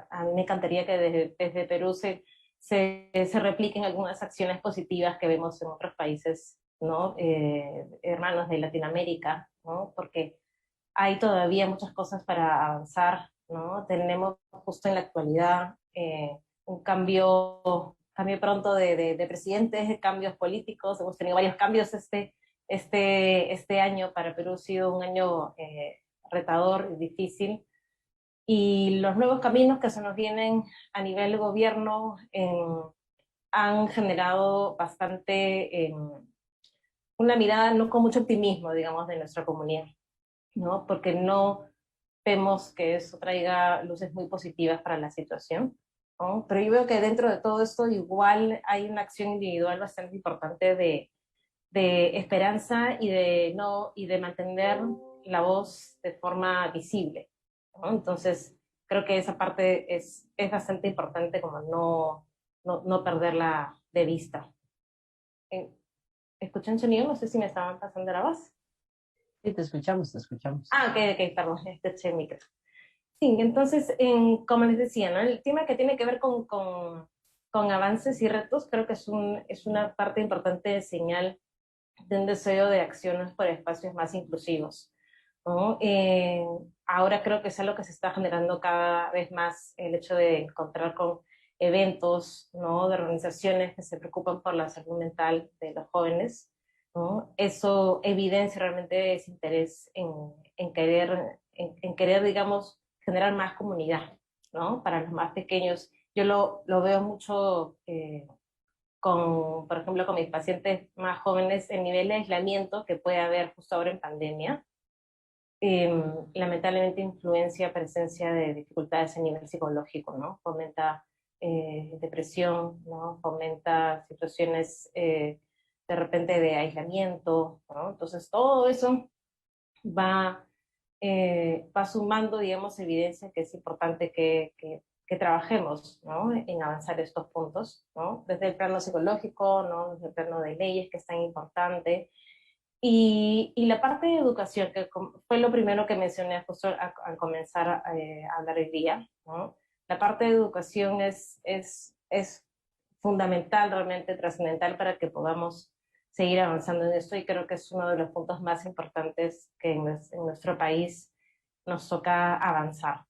A mí me encantaría que desde Perú se repliquen algunas acciones positivas que vemos en otros países, ¿no? Hermanos de Latinoamérica, ¿no? Porque hay todavía muchas cosas para avanzar, ¿no? Tenemos justo en la actualidad un cambio pronto de presidentes, cambios políticos, hemos tenido varios cambios este año. Para Perú ha sido un año retador y difícil, y los nuevos caminos que se nos vienen a nivel gobierno han generado bastante una mirada no con mucho optimismo, digamos, de nuestra comunidad, ¿no? Porque no vemos que eso traiga luces muy positivas para la situación, ¿no? Pero yo veo que dentro de todo esto igual hay una acción individual bastante importante de esperanza y de mantener la voz de forma visible, ¿no? Entonces creo que esa parte es bastante importante, como no perderla de vista. ¿Escuchan sonido? No sé si me estaban pasando la voz. Sí, te escuchamos, te escuchamos. Ok, perdón, eché el micro. Sí, entonces, como les decía, ¿no? El tema que tiene que ver con avances y retos, creo que es una parte importante de señal de un deseo de acciones por espacios más inclusivos, ¿no? Ahora creo que es algo que se está generando cada vez más, el hecho de encontrar con eventos, ¿no? De organizaciones que se preocupan por la salud mental de los jóvenes, ¿no? Eso evidencia realmente ese interés en querer, digamos, generar más comunidad, ¿no? Para los más pequeños. Yo lo veo mucho por ejemplo, con mis pacientes más jóvenes, el nivel de aislamiento que puede haber justo ahora en pandemia, lamentablemente influencia presencia de dificultades a nivel psicológico, ¿no? Fomenta depresión, ¿no? Fomenta situaciones de repente de aislamiento, ¿no? Entonces todo eso va sumando, digamos, evidencia que es importante que trabajemos, ¿no? En avanzar estos puntos, ¿no? Desde el plano psicológico, ¿no? Desde el plano de leyes, que es tan importante, Y la parte de educación, que fue lo primero que mencioné justo al comenzar a hablar el día, ¿no? La parte de educación es fundamental, realmente trascendental para que podamos seguir avanzando en esto, y creo que es uno de los puntos más importantes que en nuestro país nos toca avanzar,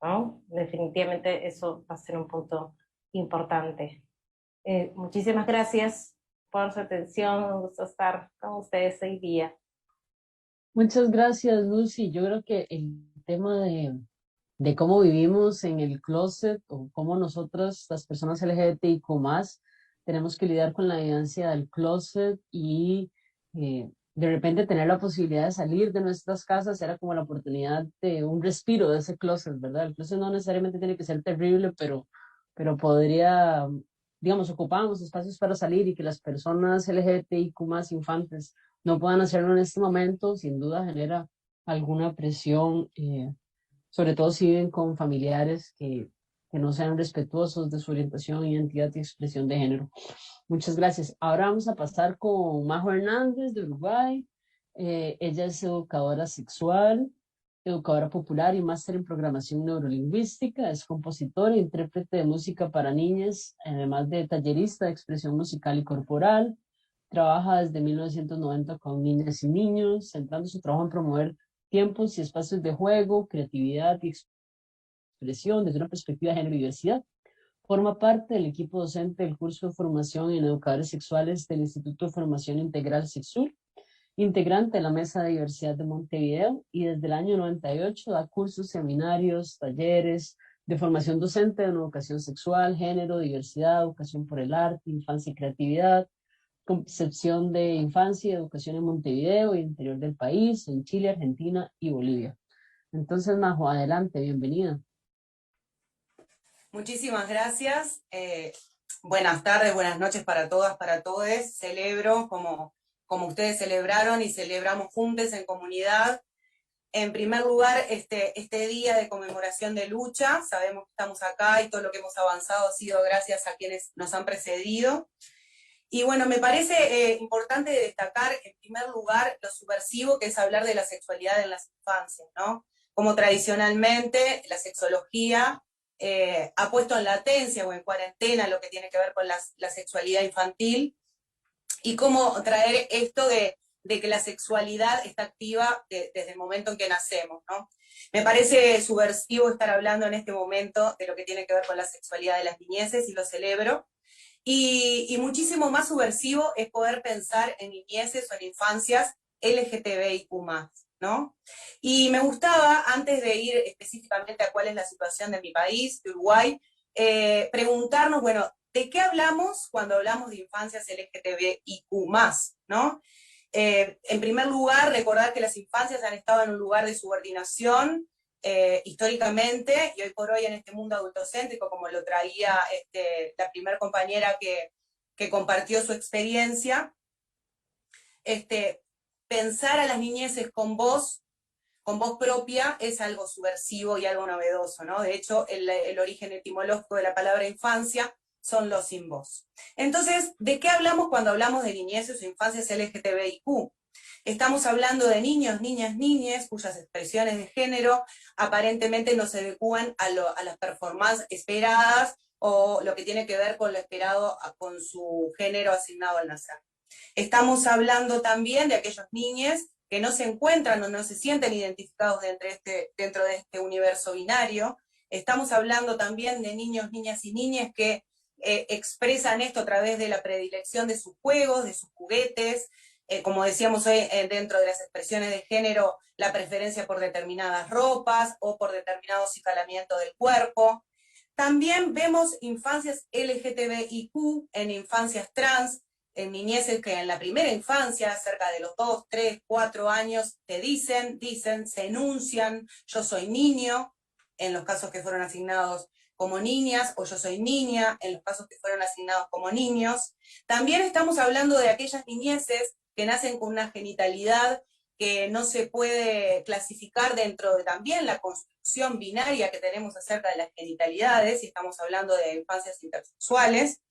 ¿no? Definitivamente eso va a ser un punto importante. Muchísimas gracias por su atención, un gusto estar con ustedes hoy día. Muchas gracias, Lucy. Yo creo que el tema de cómo vivimos en el closet, o cómo nosotras, las personas LGBTIQ+, tenemos que lidiar con la vivencia del closet, y de repente tener la posibilidad de salir de nuestras casas era como la oportunidad de un respiro de ese closet, ¿verdad? El closet no necesariamente tiene que ser terrible, pero podría, digamos, ocupábamos espacios para salir, y que las personas LGBTIQ+, infantes, no puedan hacerlo en este momento, sin duda genera alguna presión, sobre todo si viven con familiares que no sean respetuosos de su orientación, identidad y expresión de género. Muchas gracias. Ahora vamos a pasar con Majo Hernández de Uruguay. Ella es educadora sexual, educadora popular y máster en programación neurolingüística. Es compositora e intérprete de música para niñas, además de tallerista de expresión musical y corporal. Trabaja desde 1990 con niñas y niños, centrando su trabajo en promover tiempos y espacios de juego, creatividad y expresión desde una perspectiva de género y diversidad. Forma parte del equipo docente del curso de formación en educadores sexuales del Instituto de Formación Integral Sexur, integrante de la Mesa de Diversidad de Montevideo, y desde el año 98 da cursos, seminarios, talleres de formación docente en educación sexual, género, diversidad, educación por el arte, infancia y creatividad, concepción de infancia y educación en Montevideo y interior del país, en Chile, Argentina y Bolivia. Entonces, Majo, adelante, bienvenida. Muchísimas gracias. Buenas tardes, buenas noches para todas, para todos. Celebro como ustedes celebraron y celebramos juntos en comunidad. En primer lugar, este día de conmemoración de lucha. Sabemos que estamos acá y todo lo que hemos avanzado ha sido gracias a quienes nos han precedido. Y bueno, me parece importante destacar en primer lugar lo subversivo que es hablar de la sexualidad en las infancias, ¿no? Como tradicionalmente la sexología ha puesto en latencia o en cuarentena lo que tiene que ver con la sexualidad infantil, y cómo traer esto de que la sexualidad está activa desde el momento en que nacemos, ¿no? Me parece subversivo estar hablando en este momento de lo que tiene que ver con la sexualidad de las niñeces, y lo celebro. Y muchísimo más subversivo es poder pensar en niñeces o en infancias LGTBIQ+, ¿no? Y me gustaba, antes de ir específicamente a cuál es la situación de mi país, de Uruguay, preguntarnos, bueno, ¿de qué hablamos cuando hablamos de infancias LGTBIQ+, ¿no? En primer lugar, recordar que las infancias han estado en un lugar de subordinación históricamente, y hoy por hoy en este mundo adultocéntrico, como lo traía la primer compañera que compartió su experiencia, pensar a las niñeces con voz propia es algo subversivo y algo novedoso, ¿no? De hecho, el origen etimológico de la palabra infancia son los sin voz. Entonces, ¿de qué hablamos cuando hablamos de niñeces o infancias LGTBIQ? Estamos hablando de niños, niñas, niñes, cuyas expresiones de género aparentemente no se adecúan a las performances esperadas, o lo que tiene que ver con lo esperado con su género asignado al nacer. Estamos hablando también de aquellos niños que no se encuentran o no se sienten identificados dentro de este universo binario. Estamos hablando también de niños, niñas y niñas que expresan esto a través de la predilección de sus juegos, de sus juguetes, como decíamos hoy, dentro de las expresiones de género, la preferencia por determinadas ropas o por determinado acicalamiento del cuerpo. También vemos infancias LGTBIQ en infancias trans, en niñeces que en la primera infancia, cerca de los 2, 3, 4 años, te dicen, se enuncian, yo soy niño, en los casos que fueron asignados como niñas, o yo soy niña, en los casos que fueron asignados como niños. También estamos hablando de aquellas niñeces que nacen con una genitalidad que no se puede clasificar dentro de también la construcción binaria que tenemos acerca de las genitalidades, y estamos hablando de infancias intersexuales.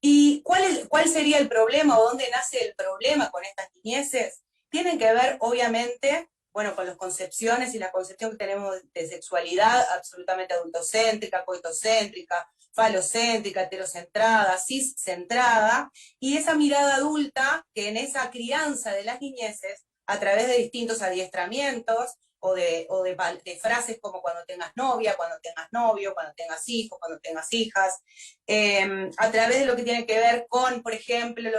¿Y cuál sería el problema, o dónde nace el problema con estas niñeces? tienen que ver, obviamente, bueno, con las concepciones y la concepción que tenemos de sexualidad absolutamente adultocéntrica, coitocéntrica, falocéntrica, heterocentrada, ciscentrada, y esa mirada adulta que en esa crianza de las niñeces, a través de distintos adiestramientos, o de frases como cuando tengas novia, cuando tengas novio, cuando tengas hijos, cuando tengas hijas, a través de lo que tiene que ver con, por ejemplo,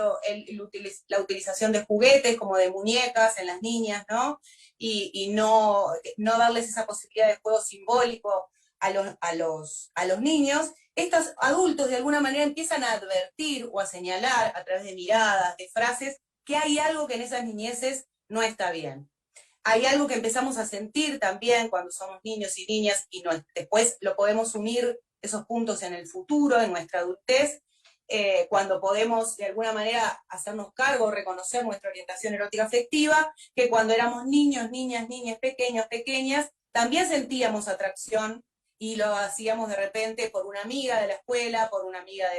la utilización de juguetes como de muñecas en las niñas, ¿no? Y no darles esa posibilidad de juego simbólico a los niños. Estos adultos de alguna manera empiezan a advertir o a señalar a través de miradas, de frases, que hay algo que en esas niñeces no está bien. Hay algo que empezamos a sentir también cuando somos niños y niñas y después lo podemos unir esos puntos en el futuro, en nuestra adultez, cuando podemos de alguna manera hacernos cargo, reconocer nuestra orientación erótica afectiva, que cuando éramos niños, niñas, pequeños, pequeñas, también sentíamos atracción y lo hacíamos de repente por una amiga de la escuela, por una amiga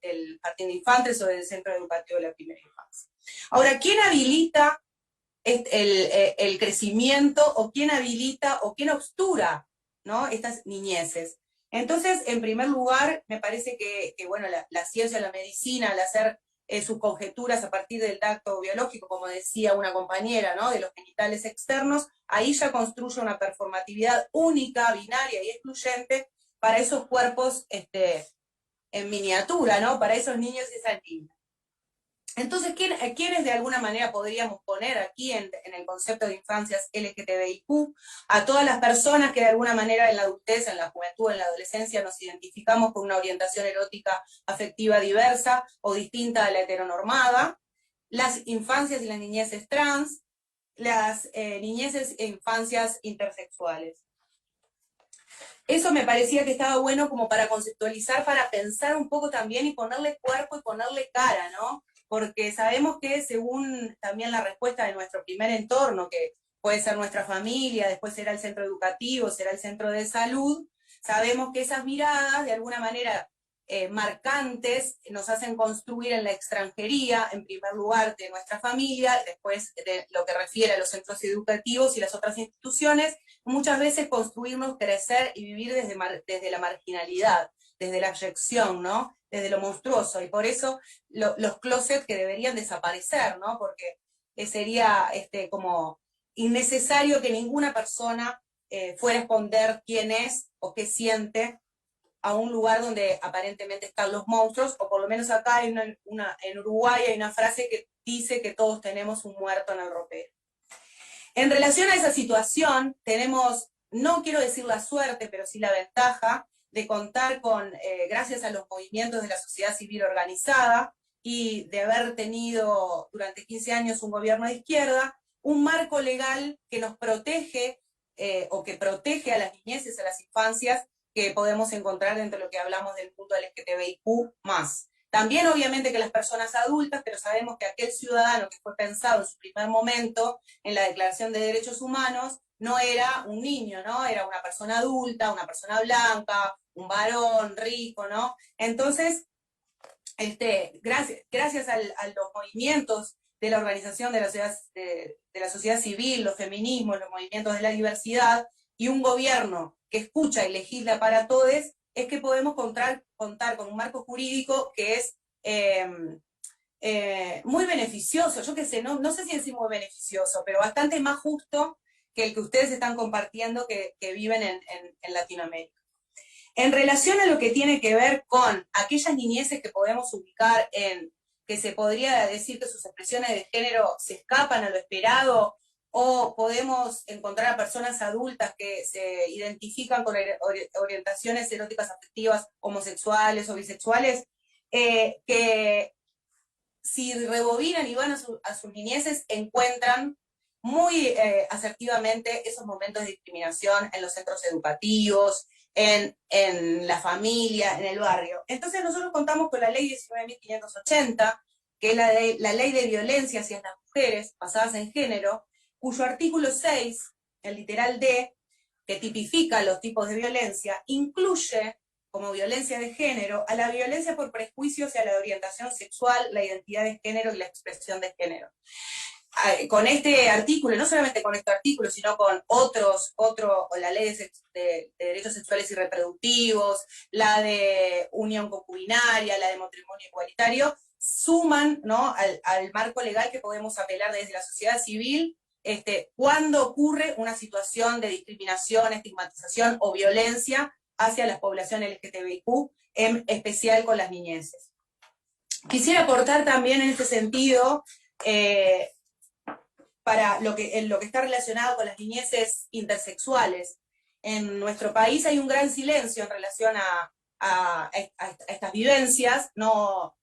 del jardín de infantes o del centro educativo de la primera infancia. Ahora, ¿quién habilita el crecimiento o quién habilita o quién obstura, ¿no?, estas niñeces? Entonces, en primer lugar, me parece que bueno, la ciencia, la medicina, al hacer sus conjeturas a partir del tacto biológico, como decía una compañera, ¿no?, de los genitales externos, ahí ya construye una performatividad única, binaria y excluyente para esos cuerpos en miniatura, ¿no?, para esos niños y esas niñas. Entonces, ¿quiénes de alguna manera podríamos poner aquí en el concepto de infancias LGTBIQ? A todas las personas que de alguna manera en la adultez, en la juventud, en la adolescencia nos identificamos con una orientación erótica afectiva diversa o distinta a la heteronormada, las infancias y las niñeces trans, las niñeces e infancias intersexuales. Eso me parecía que estaba bueno como para conceptualizar, para pensar un poco también y ponerle cuerpo y ponerle cara, ¿no? Porque sabemos que según también la respuesta de nuestro primer entorno, que puede ser nuestra familia, después será el centro educativo, será el centro de salud, sabemos que esas miradas de alguna manera marcantes nos hacen construir en la extranjería, en primer lugar de nuestra familia, después de lo que refiere a los centros educativos y las otras instituciones, muchas veces construirnos, crecer y vivir desde la marginalidad, desde la abyección, ¿no?, desde lo monstruoso, y por eso los closets que deberían desaparecer, ¿no?, porque sería como innecesario que ninguna persona fuera a esconder quién es o qué siente a un lugar donde aparentemente están los monstruos, o por lo menos acá en Uruguay hay una frase que dice que todos tenemos un muerto en el ropero. En relación a esa situación, tenemos, no quiero decir la suerte, pero sí la ventaja de contar con, gracias a los movimientos de la sociedad civil organizada y de haber tenido durante 15 años un gobierno de izquierda, un marco legal que nos protege o que protege a las niñeces, a las infancias, que podemos encontrar dentro de lo que hablamos del punto LGTBIQ+. También obviamente que las personas adultas, pero sabemos que aquel ciudadano que fue pensado en su primer momento en la Declaración de Derechos Humanos no era un niño, ¿no? Era una persona adulta, una persona blanca, un varón rico, ¿no? Entonces, gracias a los movimientos de la organización de la sociedad civil, los feminismos, los movimientos de la diversidad, y un gobierno que escucha y legisla para todos, es que podemos contar con un marco jurídico que es muy beneficioso, yo qué sé, no sé si es muy beneficioso, pero bastante más justo que el que ustedes están compartiendo que viven en Latinoamérica. En relación a lo que tiene que ver con aquellas niñeces que podemos ubicar que se podría decir que sus expresiones de género se escapan a lo esperado, o podemos encontrar a personas adultas que se identifican con orientaciones eróticas afectivas homosexuales o bisexuales, que si rebobinan y van a sus niñeces, encuentran muy asertivamente esos momentos de discriminación en los centros educativos, en la familia, en el barrio. Entonces nosotros contamos con la ley 19.580, que es la ley de violencia hacia las mujeres basadas en género, cuyo artículo 6, el literal D, que tipifica los tipos de violencia, incluye como violencia de género a la violencia por prejuicios y a la orientación sexual, la identidad de género y la expresión de género. con este artículo, no solamente con este artículo, sino con o la ley de derechos sexuales y reproductivos, la de unión concubinaria, la de matrimonio igualitario, suman, ¿no?, al marco legal que podemos apelar desde la sociedad civil cuando ocurre una situación de discriminación, estigmatización o violencia hacia la población LGTBIQ, en especial con las niñeces. Quisiera aportar también en este sentido, para lo que está relacionado con las niñeces intersexuales. En nuestro país hay un gran silencio en relación a estas vivencias, no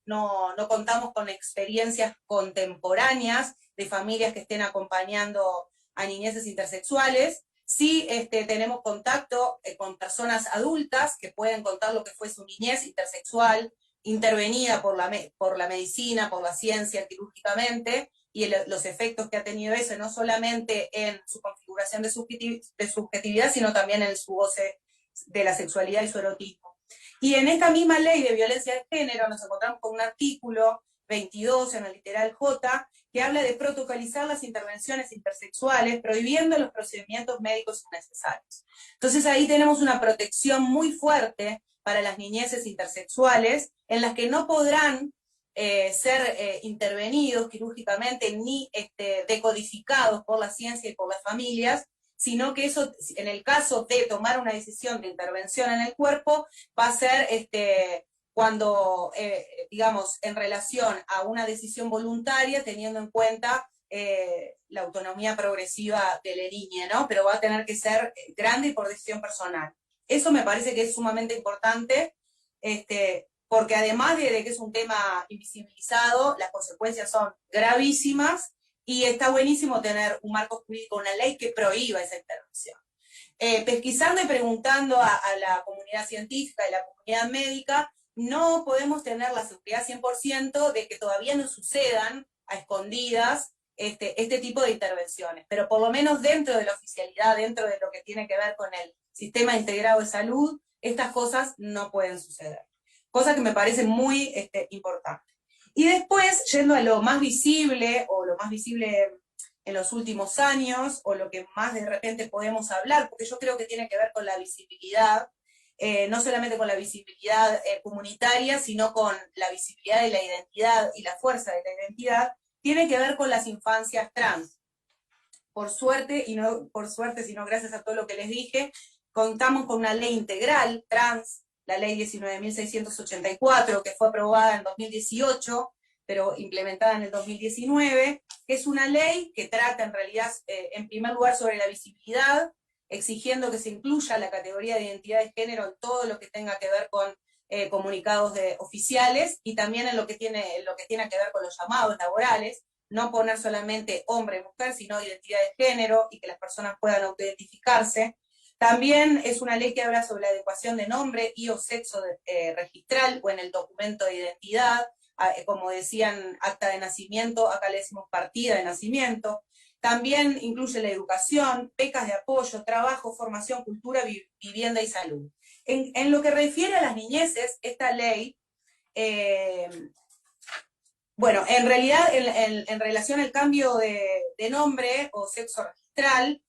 contamos con experiencias contemporáneas de familias que estén acompañando a niñeces intersexuales. Sí tenemos contacto con personas adultas que pueden contar lo que fue su niñez intersexual, intervenida por la medicina, por la ciencia, quirúrgicamente, y los efectos que ha tenido eso, no solamente en su configuración de subjetividad, sino también en su goce de la sexualidad y su erotismo. Y en esta misma ley de violencia de género nos encontramos con un artículo 22 en el literal J, que habla de protocolizar las intervenciones intersexuales, prohibiendo los procedimientos médicos innecesarios. Entonces ahí tenemos una protección muy fuerte para las niñeces intersexuales, en las que no podrán ser intervenidos quirúrgicamente ni decodificados por la ciencia y por las familias, sino que eso, en el caso de tomar una decisión de intervención en el cuerpo, va a ser cuando, digamos, en relación a una decisión voluntaria, teniendo en cuenta la autonomía progresiva de la niña, ¿no? Pero va a tener que ser grande y por decisión personal. Eso me parece que es sumamente importante, porque además de que es un tema invisibilizado, las consecuencias son gravísimas, y está buenísimo tener un marco jurídico, una ley que prohíba esa intervención. Pesquisando y preguntando a la comunidad científica y la comunidad médica, no podemos tener la seguridad 100% de que todavía no sucedan a escondidas este tipo de intervenciones, pero por lo menos dentro de la oficialidad, dentro de lo que tiene que ver con el sistema integrado de salud, estas cosas no pueden suceder. Cosa que me parece muy importante. Y después, yendo a lo más visible, o lo más visible en los últimos años, o lo que más de repente podemos hablar, porque yo creo que tiene que ver con la visibilidad, no solamente con la visibilidad comunitaria, sino con la visibilidad de la identidad y la fuerza de la identidad, tiene que ver con las infancias trans. Por suerte, y no por suerte, sino gracias a todo lo que les dije, contamos con una ley integral trans, la ley 19.684, que fue aprobada en 2018, pero implementada en el 2019, que es una ley que trata en realidad, en primer lugar, sobre la visibilidad, exigiendo que se incluya la categoría de identidad de género en todo lo que tenga que ver con comunicados oficiales, y también en lo que tiene que ver con los llamados laborales, no poner solamente hombre y mujer, sino identidad de género, y que las personas puedan autoidentificarse. También es una ley que habla sobre la adecuación de nombre y o sexo registral o en el documento de identidad, como decían, acta de nacimiento, acá le decimos partida de nacimiento. También incluye la educación, becas de apoyo, trabajo, formación, cultura, vivienda y salud. En lo que refiere a las niñeces, esta ley, bueno, en realidad en relación al cambio de nombre o sexo registral,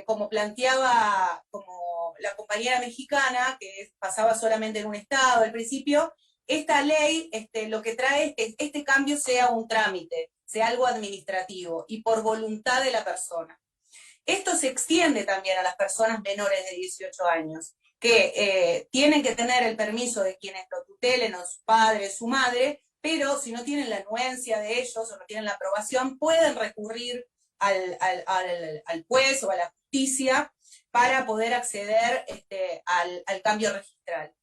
como planteaba como la compañera mexicana, que pasaba solamente en un estado al principio, esta ley lo que trae es que este cambio sea un trámite, sea algo administrativo y por voluntad de la persona. Esto se extiende también a las personas menores de 18 años, que tienen que tener el permiso de quienes lo tutelen, o su padre, su madre, pero si no tienen la anuencia de ellos o no tienen la aprobación, pueden recurrir al juez o a la justicia para poder acceder al cambio registral.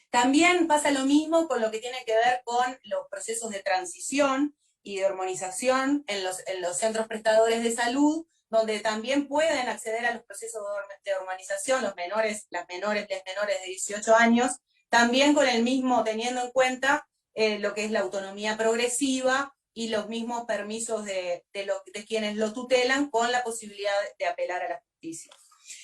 También pasa lo mismo con lo que tiene que ver con los procesos de transición y de hormonización en los centros prestadores de salud, donde también pueden acceder a los procesos de hormonización las menores de 18 años, también con el mismo, teniendo en cuenta lo que es la autonomía progresiva y los mismos permisos de quienes lo tutelan, con la posibilidad de apelar a la justicia.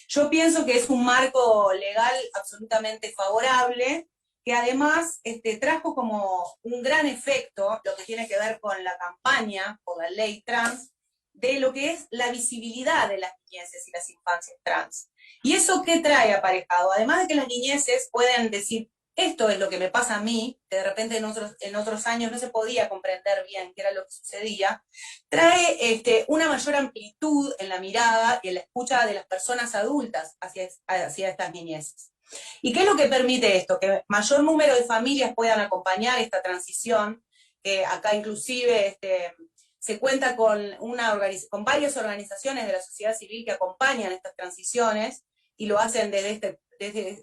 Yo pienso que es un marco legal absolutamente favorable, que además trajo como un gran efecto lo que tiene que ver con la campaña por la ley trans, de lo que es la visibilidad de las niñeces y las infancias trans. ¿Y eso qué trae aparejado? Además de que las niñeces pueden decir, esto es lo que me pasa a mí, que de repente en otros años no se podía comprender bien qué era lo que sucedía, trae una mayor amplitud en la mirada y en la escucha de las personas adultas hacia estas niñeces. ¿Y qué es lo que permite esto? Que mayor número de familias puedan acompañar esta transición, que acá inclusive se cuenta con varias organizaciones de la sociedad civil que acompañan estas transiciones y lo hacen desde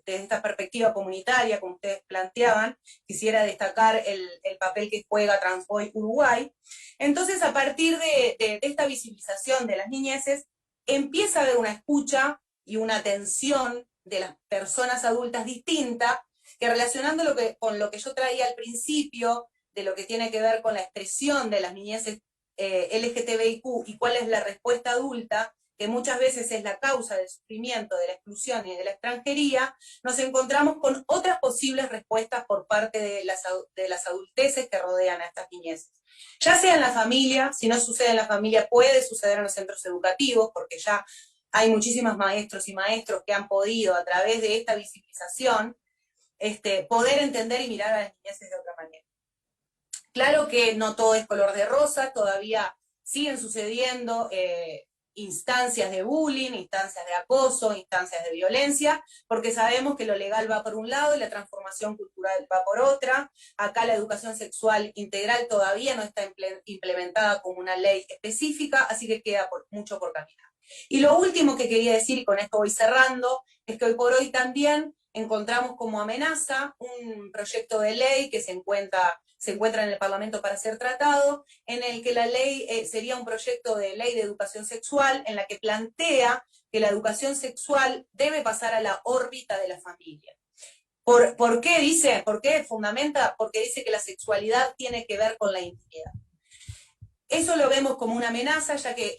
esta perspectiva comunitaria, como ustedes planteaban. Quisiera destacar el papel que juega Transboy Uruguay. Entonces, a partir de esta visibilización de las niñeces, empieza a haber una escucha y una atención de las personas adultas distinta, que relacionando con lo que yo traía al principio, de lo que tiene que ver con la expresión de las niñeces LGTBIQ y cuál es la respuesta adulta, que muchas veces es la causa del sufrimiento, de la exclusión y de la extranjería, nos encontramos con otras posibles respuestas por parte de las adulteces que rodean a estas niñeces. Ya sea en la familia, si no sucede en la familia, puede suceder en los centros educativos, porque ya hay muchísimos maestros y maestros que han podido, a través de esta visibilización, poder entender y mirar a las niñeces de otra manera. Claro que no todo es color de rosa, todavía siguen sucediendo instancias de bullying, instancias de acoso, instancias de violencia, porque sabemos que lo legal va por un lado y la transformación cultural va por otra. Acá la educación sexual integral todavía no está implementada como una ley específica, así que queda mucho por caminar. Y lo último que quería decir, y con esto voy cerrando, es que hoy por hoy también encontramos como amenaza un proyecto de ley que se encuentra en el Parlamento para ser tratado, en el que la ley sería un proyecto de ley de educación sexual, en la que plantea que la educación sexual debe pasar a la órbita de la familia. ¿Por qué dice? ¿Por qué fundamenta? Porque dice que la sexualidad tiene que ver con la intimidad. Eso lo vemos como una amenaza, ya que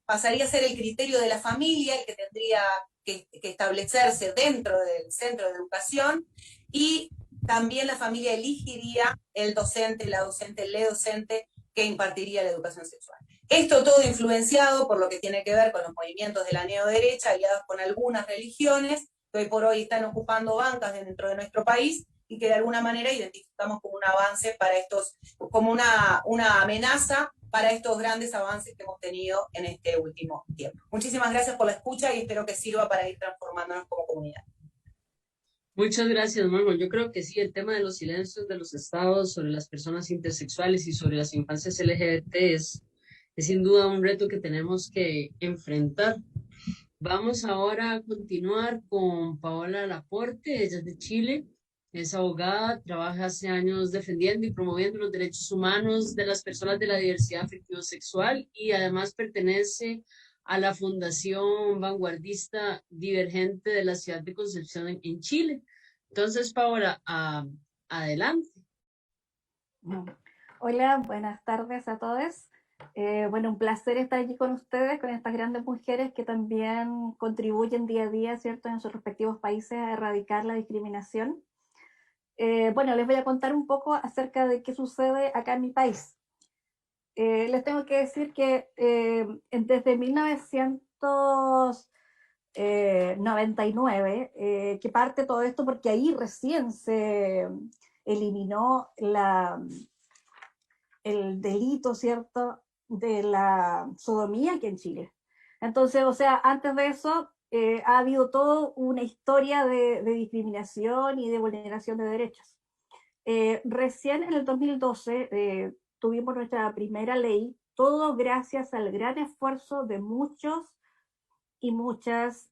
pasaría a ser el criterio de la familia el que tendría que establecerse dentro del centro de educación, y también la familia elegiría el docente, la docente, el docente que impartiría la educación sexual. Esto todo influenciado por lo que tiene que ver con los movimientos de la neoderecha, aliados con algunas religiones, que hoy por hoy están ocupando bancas dentro de nuestro país, y que de alguna manera identificamos como un avance para como una amenaza para estos grandes avances que hemos tenido en este último tiempo. Muchísimas gracias por la escucha y espero que sirva para ir transformándonos como comunidad. Muchas gracias, Margot. Yo creo que sí, el tema de los silencios de los estados sobre las personas intersexuales y sobre las infancias LGBT es sin duda un reto que tenemos que enfrentar. Vamos ahora a continuar con Paola Laporte, ella es de Chile, es abogada, trabaja hace años defendiendo y promoviendo los derechos humanos de las personas de la diversidad afectivo-sexual y además pertenece a la Fundación Vanguardista Divergente de la ciudad de Concepción en Chile. Entonces, Paola, adelante. Hola, buenas tardes a todos. Bueno, un placer estar aquí con ustedes, con estas grandes mujeres que también contribuyen día a día, ¿cierto?, en sus respectivos países a erradicar la discriminación. Bueno, les voy a contar un poco acerca de qué sucede acá en mi país. Les tengo que decir que desde 1999, que parte todo esto, porque ahí recién se eliminó el delito, ¿cierto?, de la sodomía aquí en Chile. Entonces, o sea, antes de eso ha habido toda una historia de discriminación y de vulneración de derechos. Recién en el 2012 tuvimos nuestra primera ley, todo gracias al gran esfuerzo de muchos y muchas,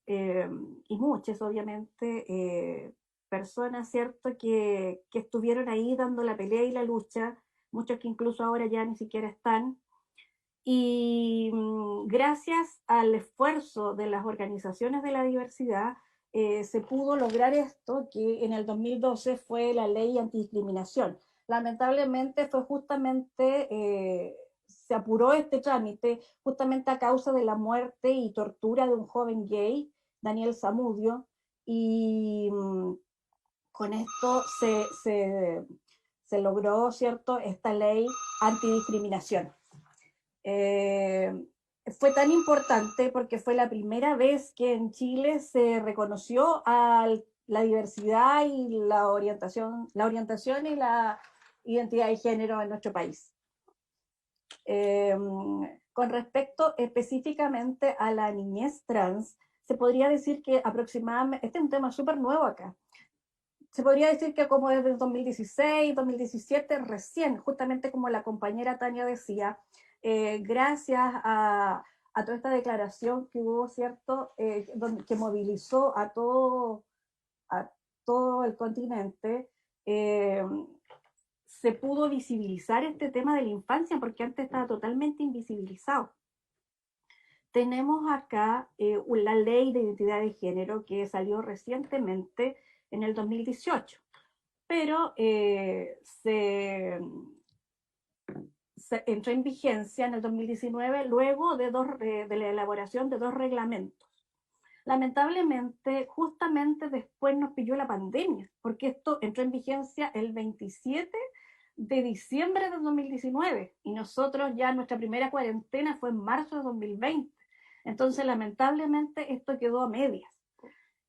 obviamente, personas, ¿cierto?, que estuvieron ahí dando la pelea y la lucha, muchos que incluso ahora ya ni siquiera están. Y gracias al esfuerzo de las organizaciones de la diversidad, se pudo lograr esto, que en el 2012 fue la ley antidiscriminación. Lamentablemente fue justamente, se apuró este trámite justamente a causa de la muerte y tortura de un joven gay, Daniel Zamudio, y con esto se logró, ¿cierto?, esta ley antidiscriminación. Fue tan importante porque fue la primera vez que en Chile se reconoció a la diversidad y la orientación y la identidad de género en nuestro país. Con respecto específicamente a la niñez trans, se podría decir que aproximadamente, este es un tema súper nuevo acá, se podría decir que como desde el 2016, 2017, recién, justamente como la compañera Tania decía, gracias a toda esta declaración que hubo, ¿cierto?, que movilizó a todo el continente, se pudo visibilizar este tema de la infancia, porque antes estaba totalmente invisibilizado. Tenemos acá la ley de identidad de género que salió recientemente en el 2018, pero se entró en vigencia en el 2019 luego de la elaboración de 2 reglamentos. Lamentablemente, justamente después nos pilló la pandemia, porque esto entró en vigencia el 27 de diciembre de 2019 y nosotros ya nuestra primera cuarentena fue en marzo de 2020. Entonces, lamentablemente, esto quedó a medias.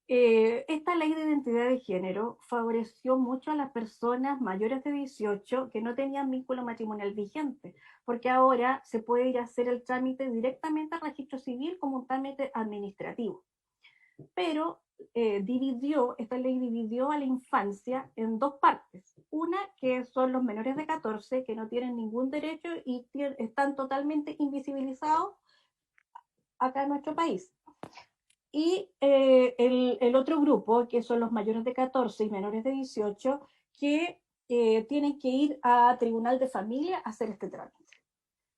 Esta ley de identidad de género favoreció mucho a las personas mayores de 18 que no tenían vínculo matrimonial vigente, porque ahora se puede ir a hacer el trámite directamente al registro civil como un trámite administrativo. Pero esta ley dividió a la infancia en 2 partes. Una que son los menores de 14 que no tienen ningún derecho y están totalmente invisibilizados acá en nuestro país. Y el otro grupo, que son los mayores de 14 y menores de 18, que tienen que ir a Tribunal de Familia a hacer este trámite.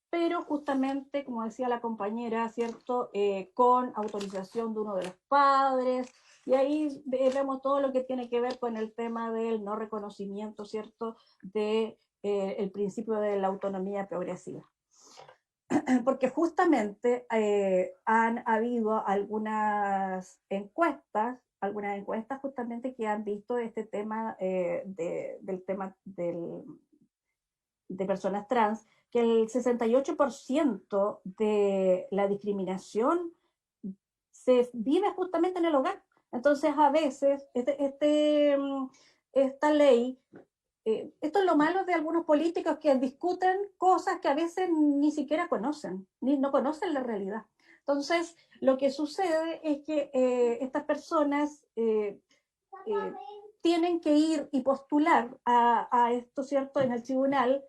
Pero justamente, como decía la compañera, ¿cierto?, con autorización de uno de los padres, y ahí vemos todo lo que tiene que ver con el tema del no reconocimiento, ¿cierto?, del principio de la autonomía progresiva. Porque justamente han habido algunas encuestas justamente que han visto este tema de personas trans, que el 68% de la discriminación se vive justamente en el hogar. Entonces, a veces, esta ley, esto es lo malo de algunos políticos que discuten cosas que a veces ni siquiera conocen, no conocen la realidad. Entonces, lo que sucede es que estas personas tienen que ir y postular a esto, ¿cierto?, en el tribunal,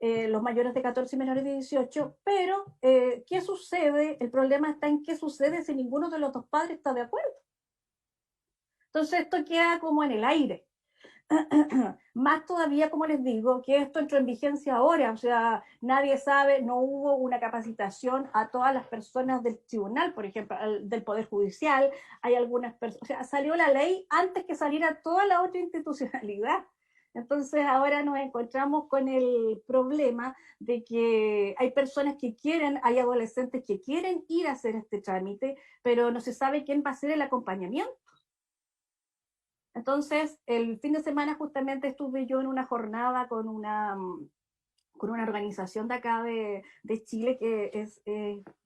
los mayores de 14 y menores de 18, pero ¿qué sucede? El problema está en qué sucede si ninguno de los 2 padres está de acuerdo. Entonces esto queda como en el aire. Más todavía, como les digo, que esto entró en vigencia ahora, o sea, nadie sabe, no hubo una capacitación a todas las personas del tribunal, por ejemplo, del Poder Judicial, hay algunas personas, o sea, salió la ley antes que saliera toda la otra institucionalidad. Entonces ahora nos encontramos con el problema de que hay personas que quieren, hay adolescentes que quieren ir a hacer este trámite, pero no se sabe quién va a hacer el acompañamiento. Entonces, el fin de semana justamente estuve yo en una jornada con una organización de acá de Chile que es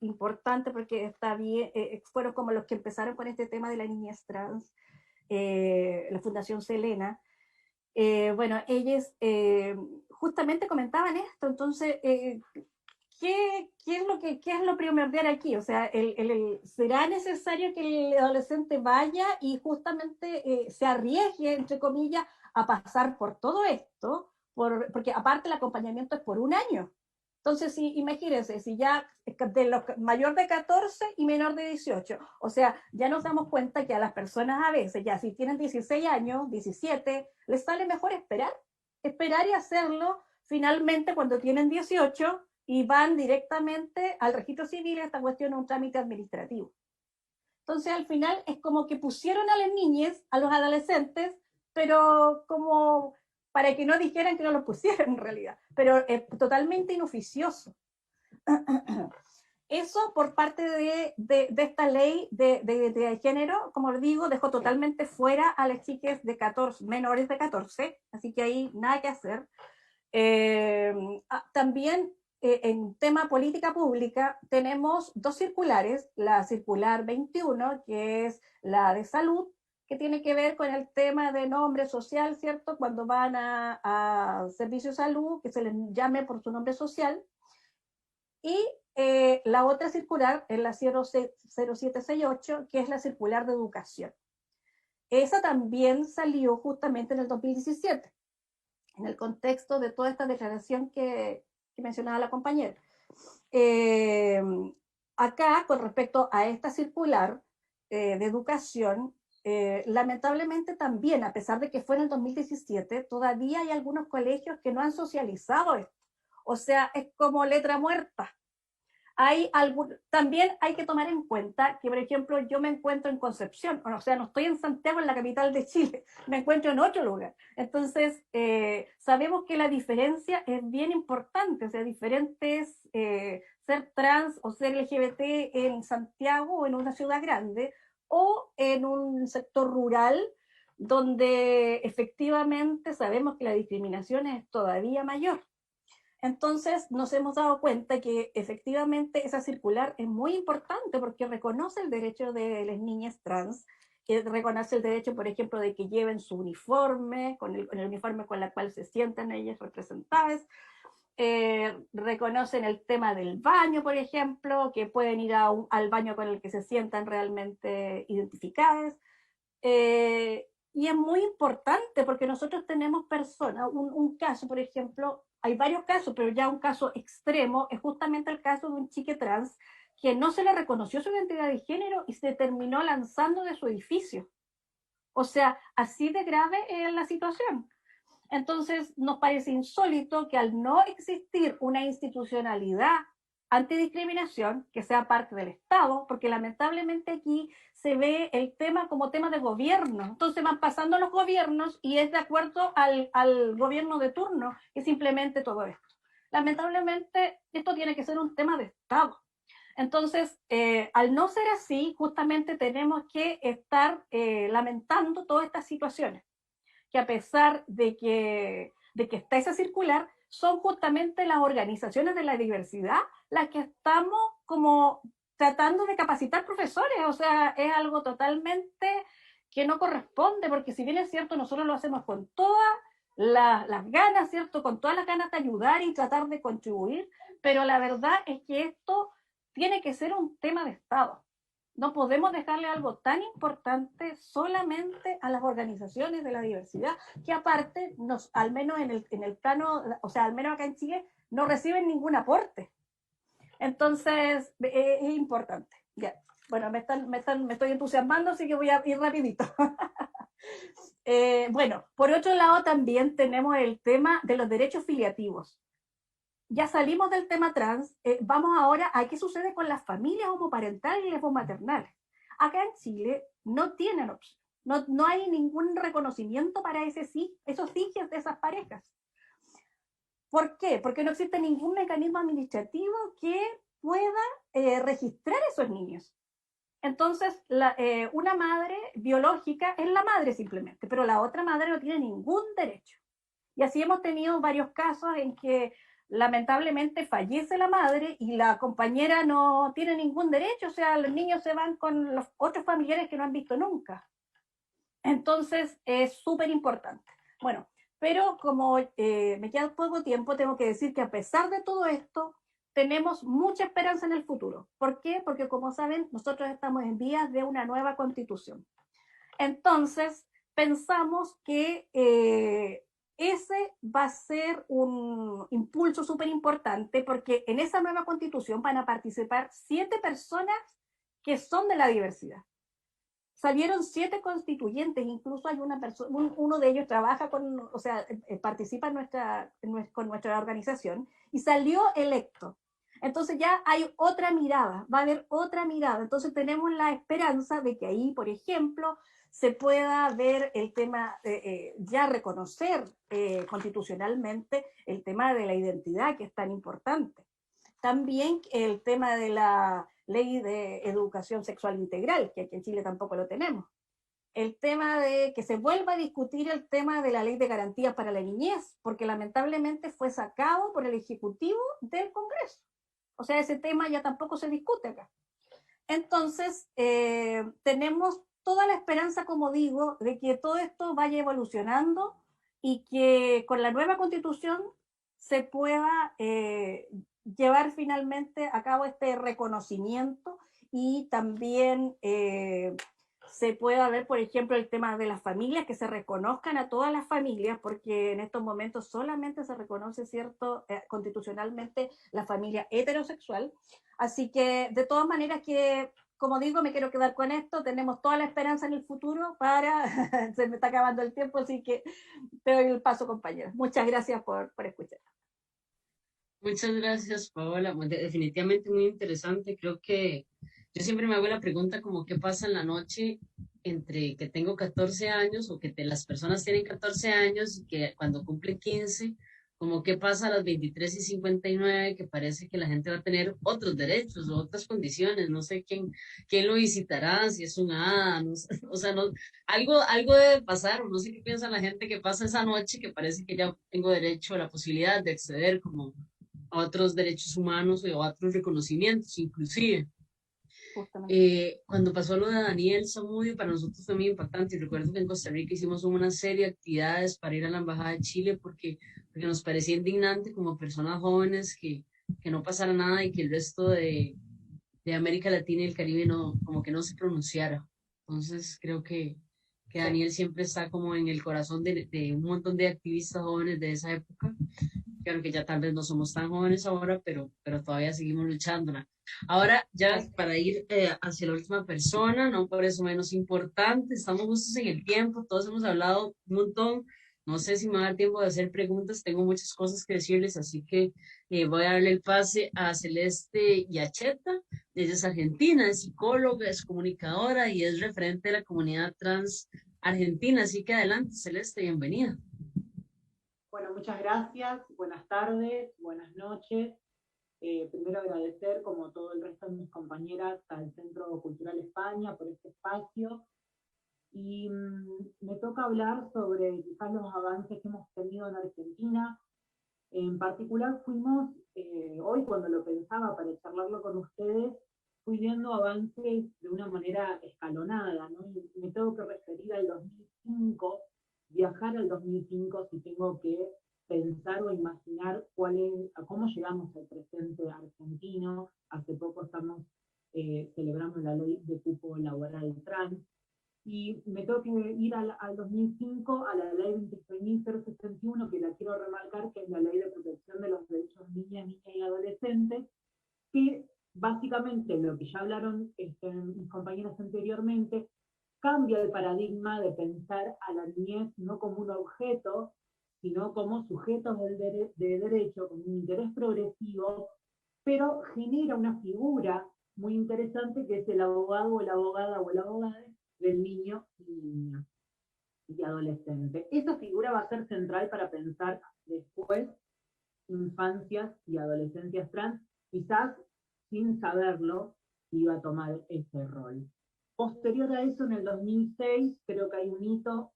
importante porque está bien, fueron como los que empezaron con este tema de la niñez trans, la Fundación Selena. Bueno, ellos justamente comentaban esto, entonces, ¿qué es lo primordial aquí? O sea, ¿será necesario que el adolescente vaya y justamente se arriesgue, entre comillas, a pasar por todo esto? Porque aparte el acompañamiento es por 1 año. Entonces, imagínense, si ya de los mayor de 14 y menor de 18, o sea, ya nos damos cuenta que a las personas a veces, ya si tienen 16 años, 17, les sale mejor esperar y hacerlo finalmente cuando tienen 18 y van directamente al registro civil. Esta cuestión es un trámite administrativo. Entonces, al final es como que pusieron a las niñas, a los adolescentes, pero como para que no dijeran que no los pusieron en realidad, pero es totalmente inoficioso. Eso por parte de esta ley de identidad de género, como les digo, dejó totalmente fuera a las chicas de 14, menores de 14, así que ahí nada que hacer. También en tema política pública tenemos dos circulares, la circular 21, que es la de salud, que tiene que ver con el tema de nombre social, ¿cierto? Cuando van a servicio de salud, que se les llame por su nombre social. Y la otra circular es la 0768, que es la circular de educación. Esa también salió justamente en el 2017, en el contexto de toda esta declaración que mencionaba la compañera. Acá, con respecto a esta circular de educación, lamentablemente también, a pesar de que fue en el 2017, todavía hay algunos colegios que no han socializado esto. O sea, es como letra muerta. También hay que tomar en cuenta que, por ejemplo, yo me encuentro en Concepción, o sea, no estoy en Santiago, en la capital de Chile, me encuentro en otro lugar. Entonces, sabemos que la diferencia es bien importante, o sea, diferente es ser trans o ser LGBT en Santiago o en una ciudad grande, o en un sector rural, donde efectivamente sabemos que la discriminación es todavía mayor. Entonces nos hemos dado cuenta que efectivamente esa circular es muy importante porque reconoce el derecho de las niñas trans, que reconoce el derecho, por ejemplo, de que lleven su uniforme, con el uniforme con el cual se sientan ellas representadas. Reconocen el tema del baño, por ejemplo, que pueden ir al baño con el que se sientan realmente identificadas. Y es muy importante porque nosotros tenemos personas, un caso, por ejemplo, hay varios casos, pero ya un caso extremo es justamente el caso de un chique trans que no se le reconoció su identidad de género y se terminó lanzando de su edificio. O sea, así de grave es la situación. Entonces, nos parece insólito que al no existir una institucionalidad antidiscriminación que sea parte del Estado, porque lamentablemente aquí se ve el tema como tema de gobierno. Entonces van pasando los gobiernos y es de acuerdo al gobierno de turno que simplemente todo esto. Lamentablemente esto tiene que ser un tema de Estado. Entonces, al no ser así, justamente tenemos que estar lamentando todas estas situaciones, que a pesar de que está esa circular, son justamente las organizaciones de la diversidad las que estamos como tratando de capacitar profesores. O sea, es algo totalmente que no corresponde, porque si bien es cierto, nosotros lo hacemos con todas las ganas, ¿cierto? Con todas las ganas de ayudar y tratar de contribuir, pero la verdad es que esto tiene que ser un tema de Estado. No podemos dejarle algo tan importante solamente a las organizaciones de la diversidad, que aparte, al menos en el plano, o sea, al menos acá en Chile, no reciben ningún aporte. Entonces, es importante. Ya. Bueno, me estoy entusiasmando, así que voy a ir rapidito. Bueno, por otro lado también tenemos el tema de los derechos filiativos. Ya salimos del tema trans, vamos ahora a qué sucede con las familias homoparentales y lesbomaternales. Acá en Chile no tienen opción, no hay ningún reconocimiento para esos hijos de esas parejas. ¿Por qué? Porque no existe ningún mecanismo administrativo que pueda registrar a esos niños. Entonces, una madre biológica es la madre simplemente, pero la otra madre no tiene ningún derecho. Y así hemos tenido varios casos en que lamentablemente fallece la madre y la compañera no tiene ningún derecho, o sea, los niños se van con los otros familiares que no han visto nunca. Entonces, es súper importante. Bueno, pero como me queda poco tiempo, tengo que decir que a pesar de todo esto, tenemos mucha esperanza en el futuro. ¿Por qué? Porque como saben, nosotros estamos en vías de una nueva constitución. Entonces, pensamos que ese va a ser un impulso súper importante porque en esa nueva constitución van a participar 7 personas que son de la diversidad. Salieron 7 constituyentes, incluso hay una persona, uno de ellos trabaja participa con nuestra organización y salió electo. Entonces ya hay otra mirada, va a haber otra mirada. Entonces tenemos la esperanza de que ahí, por ejemplo, se pueda ver el tema, ya reconocer constitucionalmente el tema de la identidad, que es tan importante. También el tema de la ley de educación sexual integral, que aquí en Chile tampoco lo tenemos. El tema de que se vuelva a discutir el tema de la ley de garantías para la niñez, porque lamentablemente fue sacado por el Ejecutivo del Congreso. O sea, ese tema ya tampoco se discute acá. Entonces, tenemos toda la esperanza, como digo, de que todo esto vaya evolucionando y que con la nueva Constitución se pueda llevar finalmente a cabo este reconocimiento y también se pueda ver, por ejemplo, el tema de las familias, que se reconozcan a todas las familias, porque en estos momentos solamente se reconoce, ¿cierto?, constitucionalmente la familia heterosexual. Así que, de todas maneras, que, como digo, me quiero quedar con esto, tenemos toda la esperanza en el futuro para, se me está acabando el tiempo, así que te doy el paso, compañera. Muchas gracias por escuchar. Muchas gracias, Paola. Definitivamente muy interesante. Creo que yo siempre me hago la pregunta como qué pasa en la noche entre que tengo 14 años o que las personas tienen 14 años y que cuando cumplen 15, como qué pasa a las 23:59, que parece que la gente va a tener otros derechos o otras condiciones. No sé quién lo visitará, si es un hada, no sé, o sea, no, algo debe pasar, o no sé qué piensa la gente que pasa esa noche, que parece que ya tengo derecho a la posibilidad de acceder como a otros derechos humanos o a otros reconocimientos, inclusive. Cuando pasó lo de Daniel Zamudio, para nosotros fue muy impactante. Y recuerdo que en Costa Rica hicimos una serie de actividades para ir a la Embajada de Chile porque nos parecía indignante como personas jóvenes que no pasara nada y que el resto de América Latina y el Caribe como que no se pronunciara. Entonces creo que Daniel siempre está como en el corazón de un montón de activistas jóvenes de esa época. Claro que ya tal vez no somos tan jóvenes ahora, pero todavía seguimos luchándola. Ahora, ya para ir hacia la última persona, no por eso menos importante, estamos justos en el tiempo, todos hemos hablado un montón, no sé si me va a dar tiempo de hacer preguntas, tengo muchas cosas que decirles, así que voy a darle el pase a Celeste Yacheta. Ella es argentina, es psicóloga, es comunicadora y es referente de la comunidad trans argentina, así que adelante, Celeste, bienvenida. Bueno, muchas gracias, buenas tardes, buenas noches. Primero agradecer, como todo el resto de mis compañeras, al Centro Cultural España por este espacio. Y me toca hablar sobre quizás los avances que hemos tenido en Argentina. En particular fuimos, hoy cuando lo pensaba para charlarlo con ustedes, fui viendo avances de una manera escalonada, ¿no? Y me tengo que referir al 2005, viajar al 2005 si tengo que pensar o imaginar cómo llegamos al presente argentino. Hace poco estamos celebrando la ley de cupo laboral trans, y me tengo que ir al 2005, a la ley 26.061, que la quiero remarcar, que es la ley de protección de los derechos de niñas y adolescentes, que básicamente lo que ya hablaron mis compañeros anteriormente, cambia el paradigma de pensar a la niñez no como un objeto, sino como sujetos de derecho, con un interés progresivo, pero genera una figura muy interesante que es el abogado o la abogada o el abogado del niño y niña y adolescente. Esa figura va a ser central para pensar después infancias y adolescencias trans, quizás sin saberlo iba a tomar ese rol. Posterior a eso, en el 2006, creo que hay un hito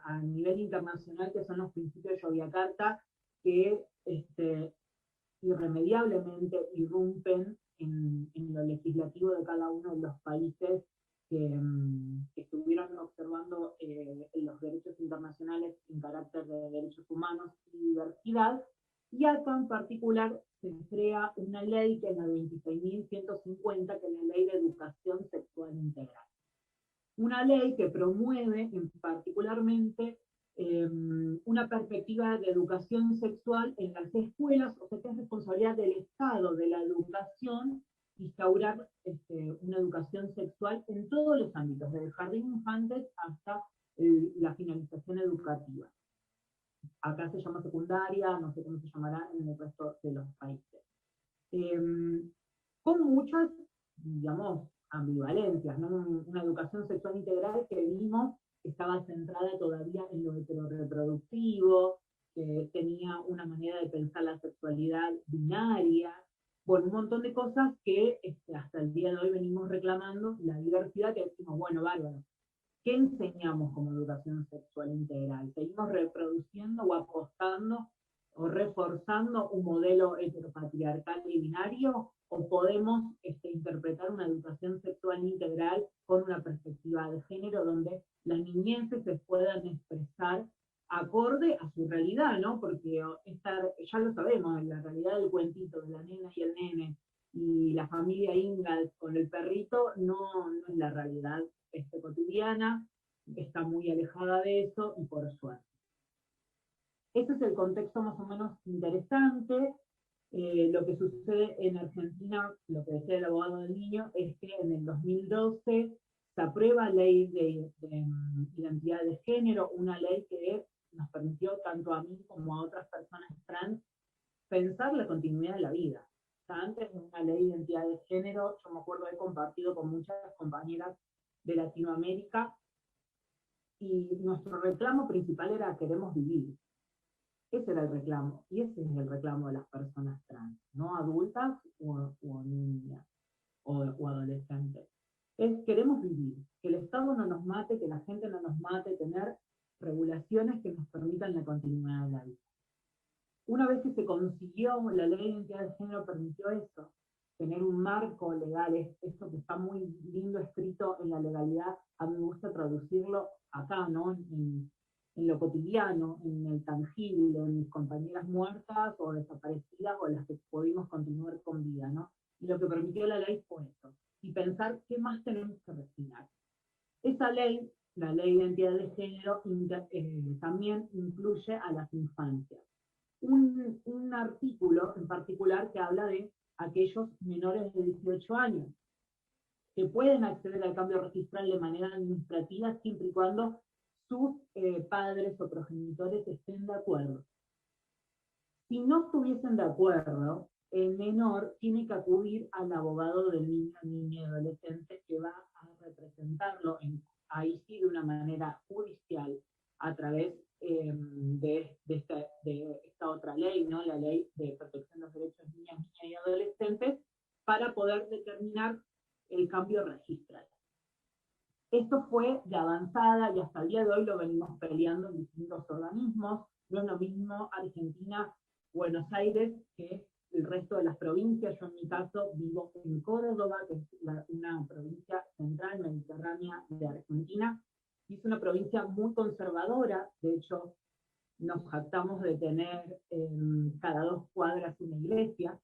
a nivel internacional, que son los principios de Yogyakarta, que irremediablemente irrumpen en lo legislativo de cada uno de los países que estuvieron observando los derechos internacionales en carácter de derechos humanos y diversidad. Y acá en particular se crea una ley, que es la 26.150, que es la Ley de Educación Sexual Integral. Una ley que promueve particularmente una perspectiva de educación sexual en las escuelas, o sea que es responsabilidad del Estado, de la educación, instaurar una educación sexual en todos los ámbitos, desde el jardín de infantes hasta la finalización educativa. Acá se llama secundaria, no sé cómo se llamará en el resto de los países. Con muchas, digamos, ambivalencias, ¿no? Una educación sexual integral que vimos estaba centrada todavía en lo heteroreproductivo, que tenía una manera de pensar la sexualidad binaria, bueno, un montón de cosas que hasta el día de hoy venimos reclamando, la diversidad, que decimos, bueno, bárbaro, ¿qué enseñamos como educación sexual integral? ¿Seguimos reproduciendo o apostando o reforzando un modelo heteropatriarcal y binario? ¿O podemos interpretar una educación sexual integral con una perspectiva de género donde las niñeces se puedan expresar acorde a su realidad, ¿no? Porque ya lo sabemos, la realidad del cuentito de la nena y el nene y la familia Ingalls con el perrito no es la realidad cotidiana, está muy alejada de eso y por suerte. Este es el contexto más o menos interesante. Lo que sucede en Argentina, lo que decía el abogado del niño, es que en el 2012 se aprueba la ley de identidad de género, una ley que nos permitió tanto a mí como a otras personas trans pensar la continuidad de la vida. O sea, antes de una ley de identidad de género, yo me acuerdo he compartido con muchas compañeras de Latinoamérica y nuestro reclamo principal era queremos vivir. Ese era el reclamo, y ese es el reclamo de las personas trans, no adultas o niñas o adolescentes. Es queremos vivir, que el Estado no nos mate, que la gente no nos mate, tener regulaciones que nos permitan la continuidad de la vida. Una vez que se consiguió, la ley de identidad de género permitió eso, tener un marco legal, esto que está muy lindo escrito en la legalidad, a mí me gusta traducirlo acá, ¿no? En lo cotidiano, en el tangible, en mis compañeras muertas o desaparecidas o las que pudimos continuar con vida, ¿no? Y lo que permitió la ley fue eso, y pensar qué más tenemos que refinar. Esa ley, la ley de identidad de género, también incluye a las infancias. Un artículo en particular que habla de aquellos menores de 18 años, que pueden acceder al cambio registral de manera administrativa siempre y cuando sus padres o progenitores estén de acuerdo. Si no estuviesen de acuerdo, el menor tiene que acudir al abogado del niño, niña y adolescente que va a representarlo, ahí sí de una manera judicial, a través de esta otra ley, ¿no? La ley de protección de los derechos de niñas, niñas y adolescentes, para poder determinar el cambio registral. Esto fue de avanzada y hasta el día de hoy lo venimos peleando en distintos organismos. No es lo mismo Argentina, Buenos Aires, que el resto de las provincias. Yo en mi caso vivo en Córdoba, que es una provincia central mediterránea de Argentina, y es una provincia muy conservadora. De hecho, nos jactamos de tener cada 2 cuadras una iglesia.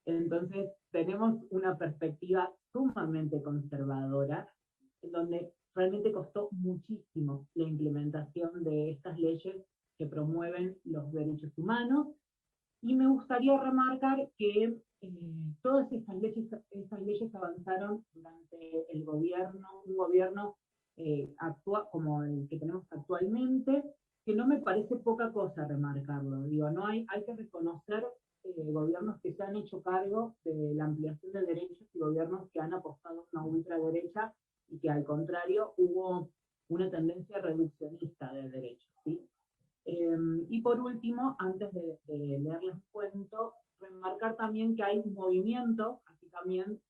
Entonces tenemos una perspectiva sumamente conservadora, donde realmente costó muchísimo la implementación de estas leyes que promueven los derechos humanos, y me gustaría remarcar que todas estas leyes avanzaron durante el gobierno, un gobierno como el que tenemos actualmente, que no me parece poca cosa remarcarlo. Digo, no hay que reconocer gobiernos que se han hecho cargo de la ampliación de derechos y gobiernos que han apostado a una ultraderecha y que al contrario hubo una tendencia reduccionista de derechos, ¿sí? Y por último, antes de leerles un cuento, remarcar también que hay un movimiento, aquí también,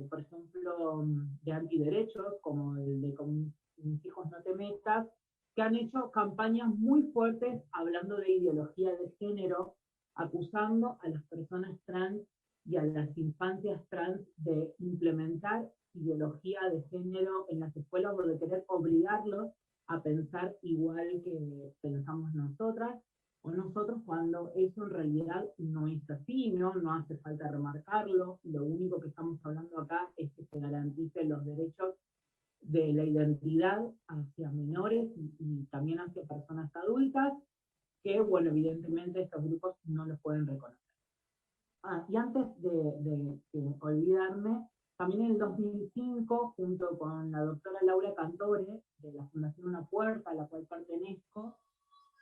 por ejemplo, de antiderechos, como el de Con mis hijos no te metas, que han hecho campañas muy fuertes hablando de ideología de género, acusando a las personas trans y a las infancias trans de implementar ideología de género en las escuelas o de querer obligarlos a pensar igual que pensamos nosotras o nosotros, cuando eso en realidad no es así, no hace falta remarcarlo. Lo único que estamos hablando acá es que se garanticen los derechos de la identidad hacia menores y también hacia personas adultas, que, bueno, evidentemente estos grupos no los pueden reconocer. Y antes de olvidarme, también en el 2005, junto con la doctora Laura Cantore, de la Fundación Una Puerta, a la cual pertenezco,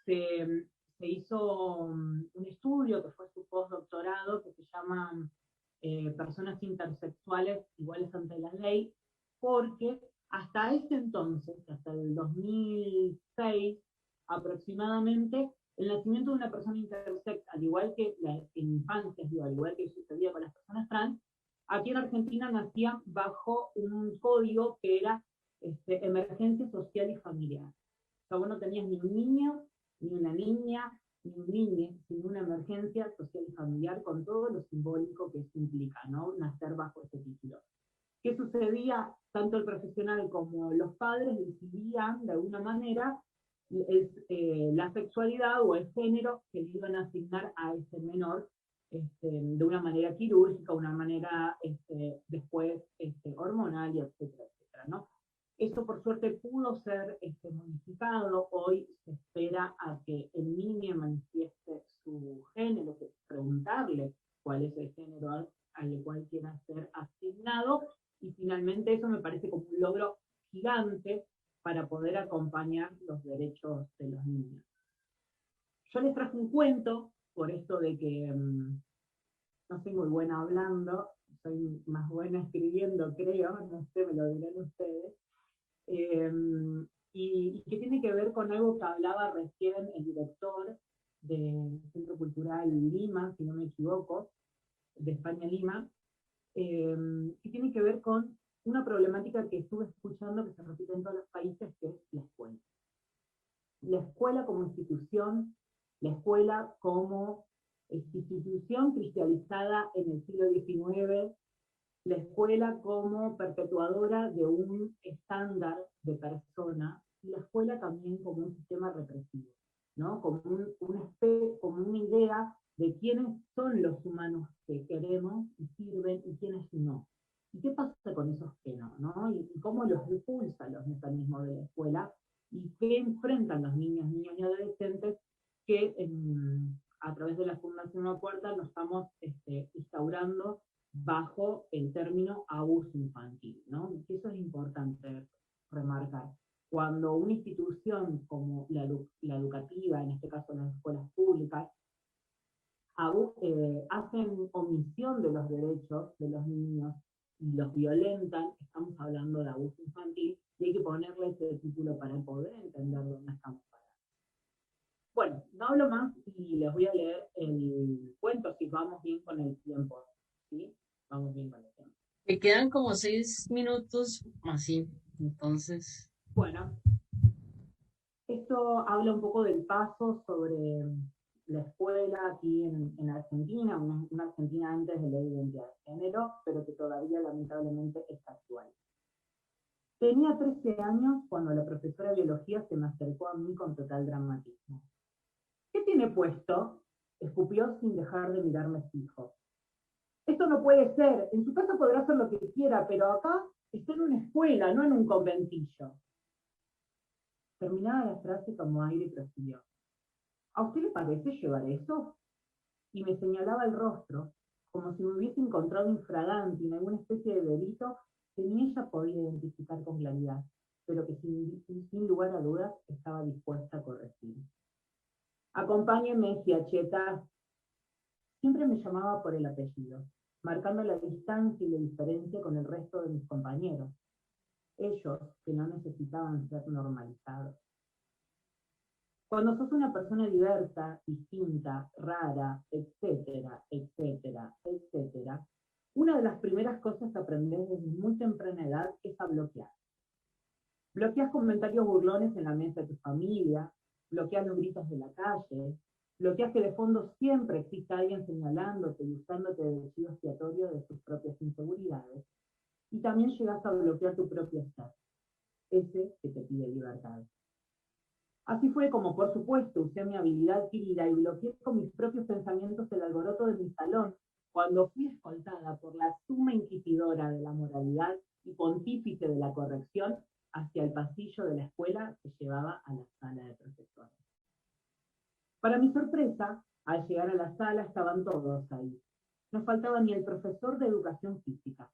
se hizo un estudio que fue su postdoctorado, que se llama Personas intersexuales iguales ante la ley, porque hasta ese entonces, hasta el 2006 aproximadamente, El nacimiento de una persona intersex, al igual que en infancias, al igual que sucedía con las personas trans, aquí en Argentina nacían bajo un código que era emergencia social y familiar. O sea, vos no tenías ni un niño, ni una niña, ni un niño, sino una emergencia social y familiar con todo lo simbólico que eso implica, ¿no? Nacer bajo ese título. ¿Qué sucedía? Tanto el profesional como los padres decidían, de alguna manera, la sexualidad o el género que le iban a asignar a ese menor de una manera quirúrgica, una manera después hormonal, y etcétera, etcétera, ¿no? Esto por suerte pudo ser modificado. Hoy se espera a que el niño manifieste su género, que preguntarle cuál es el género al cual quiera ser asignado, y finalmente eso me parece como un logro gigante para poder acompañar los derechos de los niños. Yo les traje un cuento, por esto de que no soy muy buena hablando, soy más buena escribiendo, creo, no sé, me lo dirán ustedes, y que tiene que ver con algo que hablaba recién el director del Centro Cultural Lima, si no me equivoco, de España Lima, que tiene que ver con una problemática que estuve escuchando que se repite en todos los países, que es la escuela. La escuela como institución, la escuela como institución cristalizada en el siglo XIX, la escuela como perpetuadora de un estándar de persona, y la escuela también como un sistema represivo, ¿no? Como una idea de quiénes son los humanos que queremos y sirven y quiénes no. ¿Y qué pasa con esos que no? Y cómo los repulsan los mecanismos de la escuela, y qué enfrentan los niños, niñas y adolescentes que a través de la Fundación La Puerta nos estamos instaurando bajo el término abuso infantil, ¿no? Y eso es importante remarcar. Cuando una institución como la educativa, en este caso las escuelas públicas, hacen omisión de los derechos de los niños y los violentan, estamos hablando de abuso infantil, y hay que ponerle ese título para poder entender dónde estamos parados. Bueno, no hablo más y les voy a leer el cuento, si vamos bien con el tiempo, ¿sí? Vamos bien con el tiempo. Me quedan como 6 minutos, así, entonces... Bueno, esto habla un poco del paso sobre la escuela aquí en Argentina, una Argentina antes de la identidad de género, pero que todavía lamentablemente es actual. Tenía 13 años cuando la profesora de biología se me acercó a mí con total dramatismo. ¿Qué tiene puesto? Escupió sin dejar de mirarme fijo. Esto no puede ser, en su casa podrá hacer lo que quiera, pero acá está en una escuela, no en un conventillo. Terminaba la frase como aire y prosiguió. ¿A usted le parece llevar eso? Y me señalaba el rostro, como si me hubiese encontrado infragante en alguna especie de delito que ni ella podía identificar con claridad, pero que sin lugar a dudas estaba dispuesta a corregir. Acompáñeme, Giacheta. Siempre me llamaba por el apellido, marcando la distancia y la diferencia con el resto de mis compañeros, ellos que no necesitaban ser normalizados. Cuando sos una persona diversa, distinta, rara, etcétera, etcétera, etcétera, una de las primeras cosas que aprendes desde muy temprana edad es a bloquear. Bloqueas comentarios burlones en la mesa de tu familia, bloqueas los gritos de la calle, bloqueas que de fondo siempre exista alguien señalándote y usándote de chivo expiatorio de tus propias inseguridades, y también llegas a bloquear tu propio ser, ese que te pide libertad. Así fue como, por supuesto, usé mi habilidad adquirida y bloqueé con mis propios pensamientos el alboroto de mi salón, cuando fui escoltada por la suma inquisidora de la moralidad y pontífice de la corrección hacia el pasillo de la escuela que llevaba a la sala de profesores. Para mi sorpresa, al llegar a la sala estaban todos ahí. No faltaba ni el profesor de educación física,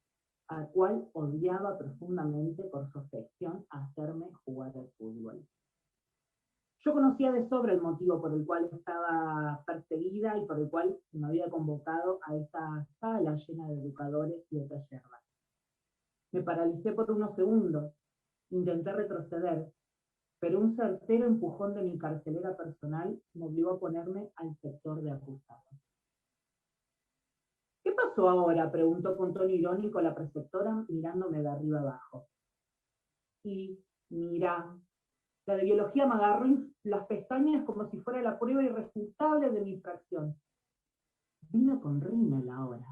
al cual odiaba profundamente por su afección a hacerme jugar al fútbol. Yo conocía de sobra el motivo por el cual estaba perseguida y por el cual me había convocado a esa sala llena de educadores y otras yerbas. Me paralicé por unos segundos, intenté retroceder, pero un certero empujón de mi carcelera personal me obligó a ponerme al sector de acusados. ¿Qué pasó ahora?, preguntó con tono irónico la preceptora mirándome de arriba abajo. Y, mira, la de biología me agarró las pestañas como si fuera la prueba irrefutable de mi infracción. Vino con rímel ahora.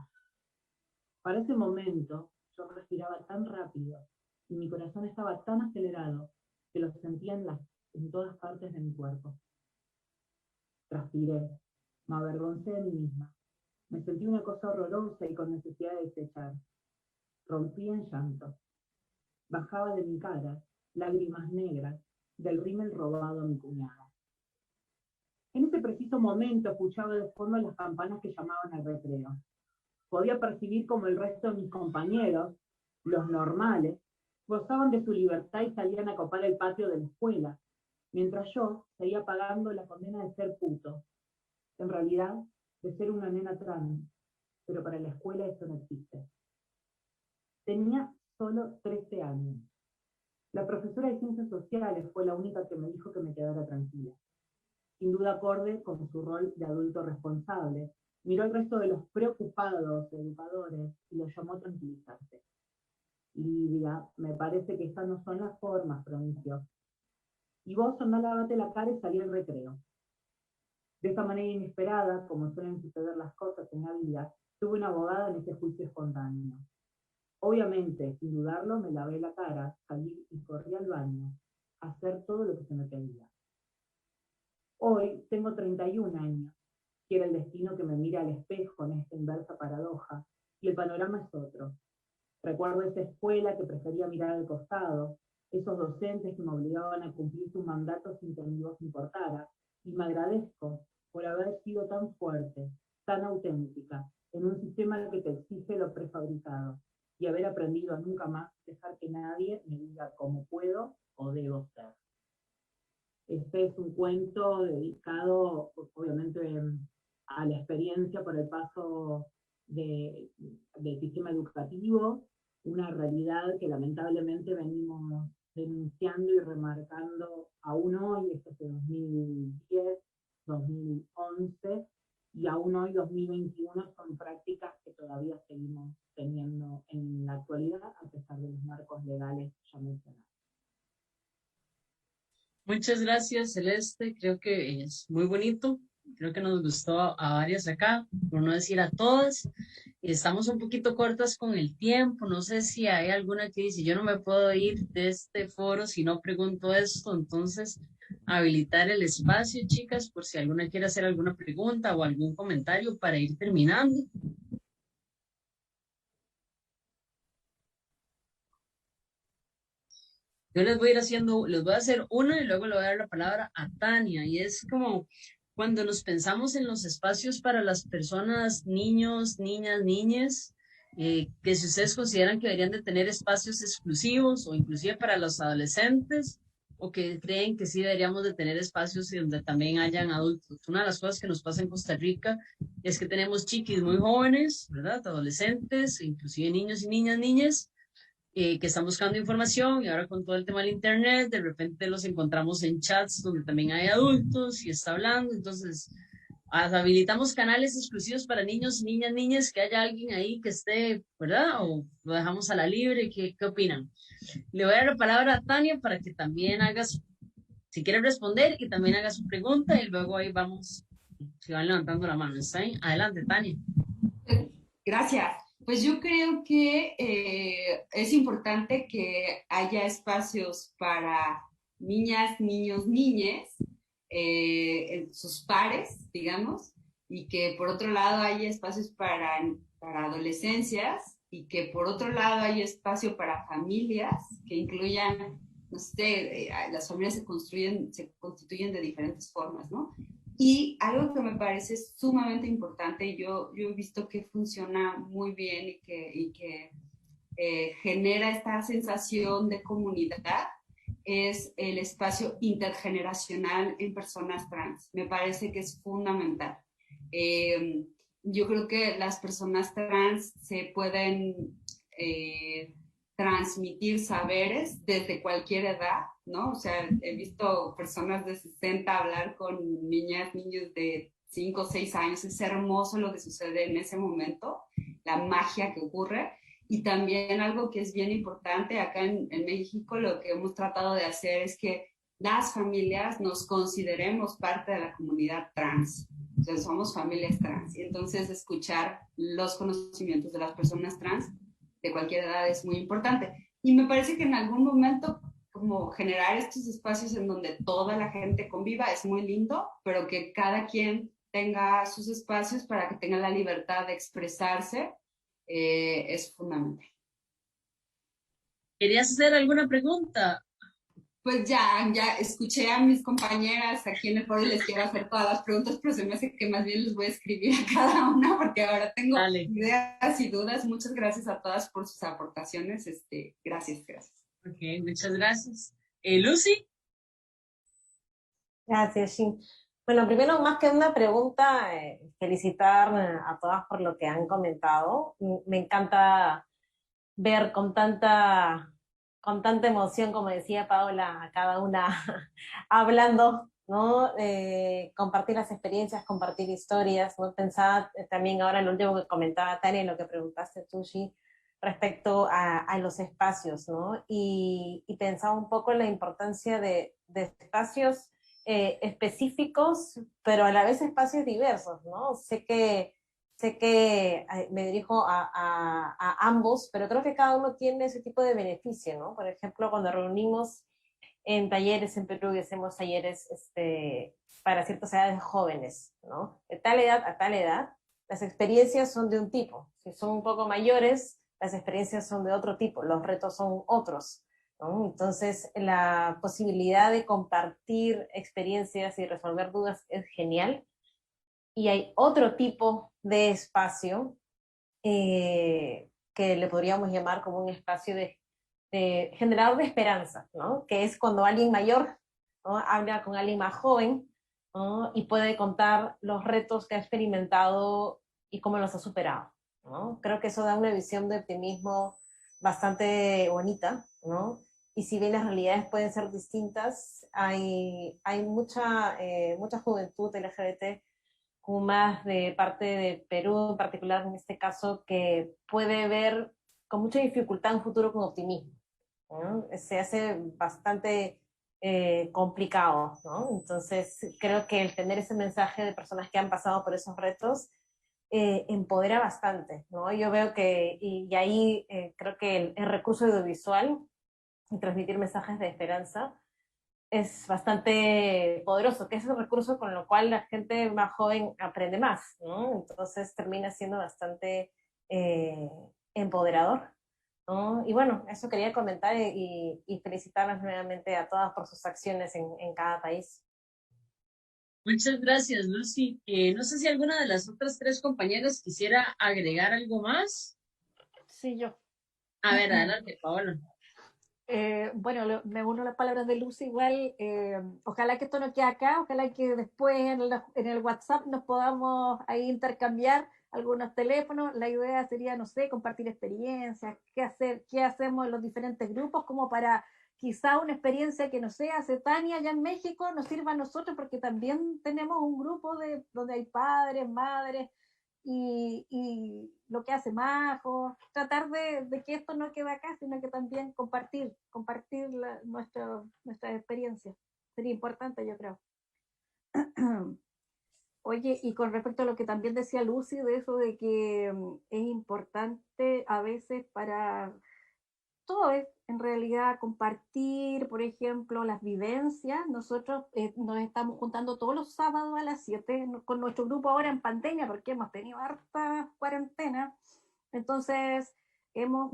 Para ese momento, yo respiraba tan rápido y mi corazón estaba tan acelerado que lo sentía en todas partes de mi cuerpo. Transpiré, me avergoncé de mí misma. Me sentí una cosa horrorosa y con necesidad de desechar. Rompí en llanto. Bajaba de mi cara lágrimas negras del rímel robado a mi cuñada. En ese preciso momento escuchaba de fondo las campanas que llamaban al recreo. Podía percibir como el resto de mis compañeros, los normales, gozaban de su libertad y salían a copar el patio de la escuela, mientras yo seguía pagando la condena de ser puto. En realidad, de ser una nena trans, pero para la escuela eso no existe. Tenía solo 13 años. La profesora de Ciencias Sociales fue la única que me dijo que me quedara tranquila. Sin duda acorde con su rol de adulto responsable, miró al resto de los preocupados educadores y los llamó a tranquilizarse. Lidia, me parece que estas no son las formas, pronunció. Y vos andá, lávate la cara y salí al recreo. De esta manera inesperada, como suelen suceder las cosas en la vida, tuve una abogada en ese juicio espontáneo. Obviamente, sin dudarlo, me lavé la cara, salí y corrí al baño, a hacer todo lo que se me pedía. Hoy tengo 31 años. Quiere el destino que me mire al espejo en esta inversa paradoja, y el panorama es otro. Recuerdo esa escuela que prefería mirar al costado, esos docentes que me obligaban a cumplir su mandato sin que mi voz importara, y me agradezco por haber sido tan fuerte, tan auténtica, en un sistema que te exige lo prefabricado, y haber aprendido a nunca más dejar que nadie me diga cómo puedo o debo ser. Este es un cuento dedicado, obviamente, a la experiencia por el paso del sistema educativo, una realidad que lamentablemente venimos denunciando y remarcando aún hoy, esto es de 2010, 2011, y aún hoy, 2021, son prácticas que todavía seguimos teniendo en la actualidad, a pesar de los marcos legales ya mencionados. Muchas gracias, Celeste. Creo que es muy bonito. Creo que nos gustó a varias acá, por no decir a todas. Estamos un poquito cortas con el tiempo. No sé si hay alguna que dice, yo no me puedo ir de este foro si no pregunto esto. Entonces, habilitar el espacio, chicas, por si alguna quiere hacer alguna pregunta o algún comentario para ir terminando. Yo les voy a ir haciendo, les voy a hacer una y luego le voy a dar la palabra a Tania. Y es como cuando nos pensamos en los espacios para las personas, niños, niñas, niñas, que si ustedes consideran que deberían de tener espacios exclusivos o inclusive para los adolescentes, o que creen que sí deberíamos de tener espacios donde también hayan adultos. Una de las cosas que nos pasa en Costa Rica es que tenemos chiquis muy jóvenes, ¿verdad? Adolescentes, inclusive niños y niñas, que están buscando información, y ahora con todo el tema del internet, de repente los encontramos en chats donde también hay adultos y está hablando. Entonces habilitamos canales exclusivos para niños, niñas, que haya alguien ahí que esté, ¿verdad? O lo dejamos a la libre. ¿Qué opinan? Le voy a dar la palabra a Tania para que también hagas, si quiere responder, y también haga su pregunta, y luego ahí vamos, si van levantando la mano. ¿Está bien? Adelante, Tania. Gracias. Pues yo creo que es importante que haya espacios para niñas, niños, niñes, sus pares, digamos, y que por otro lado haya espacios para adolescencias, y que por otro lado haya espacio para familias que incluyan, no sé, las familias se constituyen de diferentes formas, ¿no? Y algo que me parece sumamente importante, yo he visto que funciona muy bien y que genera esta sensación de comunidad, es el espacio intergeneracional en personas trans. Me parece que es fundamental. Yo creo que las personas trans se pueden transmitir saberes desde cualquier edad, ¿no? O sea, he visto personas de 60 hablar con niños de 5 o 6 años. Es hermoso lo que sucede en ese momento, la magia que ocurre. Y también algo que es bien importante acá en México, lo que hemos tratado de hacer es que las familias nos consideremos parte de la comunidad trans. O sea, somos familias trans. Y entonces escuchar los conocimientos de las personas trans de cualquier edad es muy importante. Y me parece que en algún momento como generar estos espacios en donde toda la gente conviva es muy lindo, pero que cada quien tenga sus espacios para que tenga la libertad de expresarse es fundamental. ¿Querías hacer alguna pregunta? Pues ya escuché a mis compañeras aquí en el foro y les quiero hacer todas las preguntas, pero se me hace que más bien les voy a escribir a cada una porque ahora tengo ideas y dudas. Muchas gracias a todas por sus aportaciones. Gracias. Ok, muchas gracias. Lucy. Gracias, Shin. Bueno, primero, más que una pregunta, felicitar a todas por lo que han comentado. Me encanta ver con tanta emoción, como decía Paola, a cada una hablando, ¿no? Compartir las experiencias, compartir historias, ¿no? Pensaba también ahora en lo último que comentaba Tania, en lo que preguntaste tú, Shi, respecto a los espacios, ¿no? Y pensaba un poco en la importancia de espacios específicos, pero a la vez espacios diversos, ¿no? Sé que me dirijo a ambos, pero creo que cada uno tiene ese tipo de beneficio, ¿no? Por ejemplo, cuando reunimos en talleres en Perú y hacemos talleres para ciertas edades jóvenes, ¿no? De tal edad a tal edad, las experiencias son de un tipo. Si son un poco mayores, las experiencias son de otro tipo, los retos son otros, ¿no? Entonces, la posibilidad de compartir experiencias y resolver dudas es genial. Y hay otro tipo de espacio que le podríamos llamar como un espacio de generador de esperanza, ¿no? Que es cuando alguien mayor, ¿no? Habla con alguien más joven, ¿no? Y puede contar los retos que ha experimentado y cómo los ha superado, ¿no? Creo que eso da una visión de optimismo bastante bonita, ¿no? Y si bien las realidades pueden ser distintas, hay mucha juventud LGBT, más de parte de Perú en particular, en este caso, que puede ver con mucha dificultad un futuro con optimismo, ¿no? Se hace bastante complicado, ¿no? Entonces creo que el tener ese mensaje de personas que han pasado por esos retos empodera bastante, ¿no? Yo veo que, y ahí creo que el recurso audiovisual y transmitir mensajes de esperanza es bastante poderoso, que es un recurso con lo cual la gente más joven aprende más, ¿no? Entonces termina siendo bastante empoderador, ¿no? Y bueno, eso quería comentar y felicitarlas nuevamente a todas por sus acciones en cada país. Muchas gracias, Lucy. No sé si alguna de las otras tres compañeras quisiera agregar algo más. Sí, yo. A ver, adelante, Paola. Bueno, me uno a las palabras de Lucy igual. Ojalá que esto no quede acá, ojalá que después en el WhatsApp nos podamos ahí intercambiar algunos teléfonos. La idea sería, no sé, compartir experiencias, qué hacemos en los diferentes grupos, como para quizá una experiencia que no sea hace Tania allá en México nos sirva a nosotros, porque también tenemos un grupo donde hay padres, madres, y lo que hace Majo, tratar de que esto no quede acá, sino que también compartir nuestra experiencia. Sería importante, yo creo. Oye, y con respecto a lo que también decía Lucy, de eso de que es importante a veces para todo es en realidad compartir, por ejemplo, las vivencias. Nosotros nos estamos juntando todos los sábados a las 7 con nuestro grupo ahora en pandemia, porque hemos tenido harta cuarentena. Entonces hemos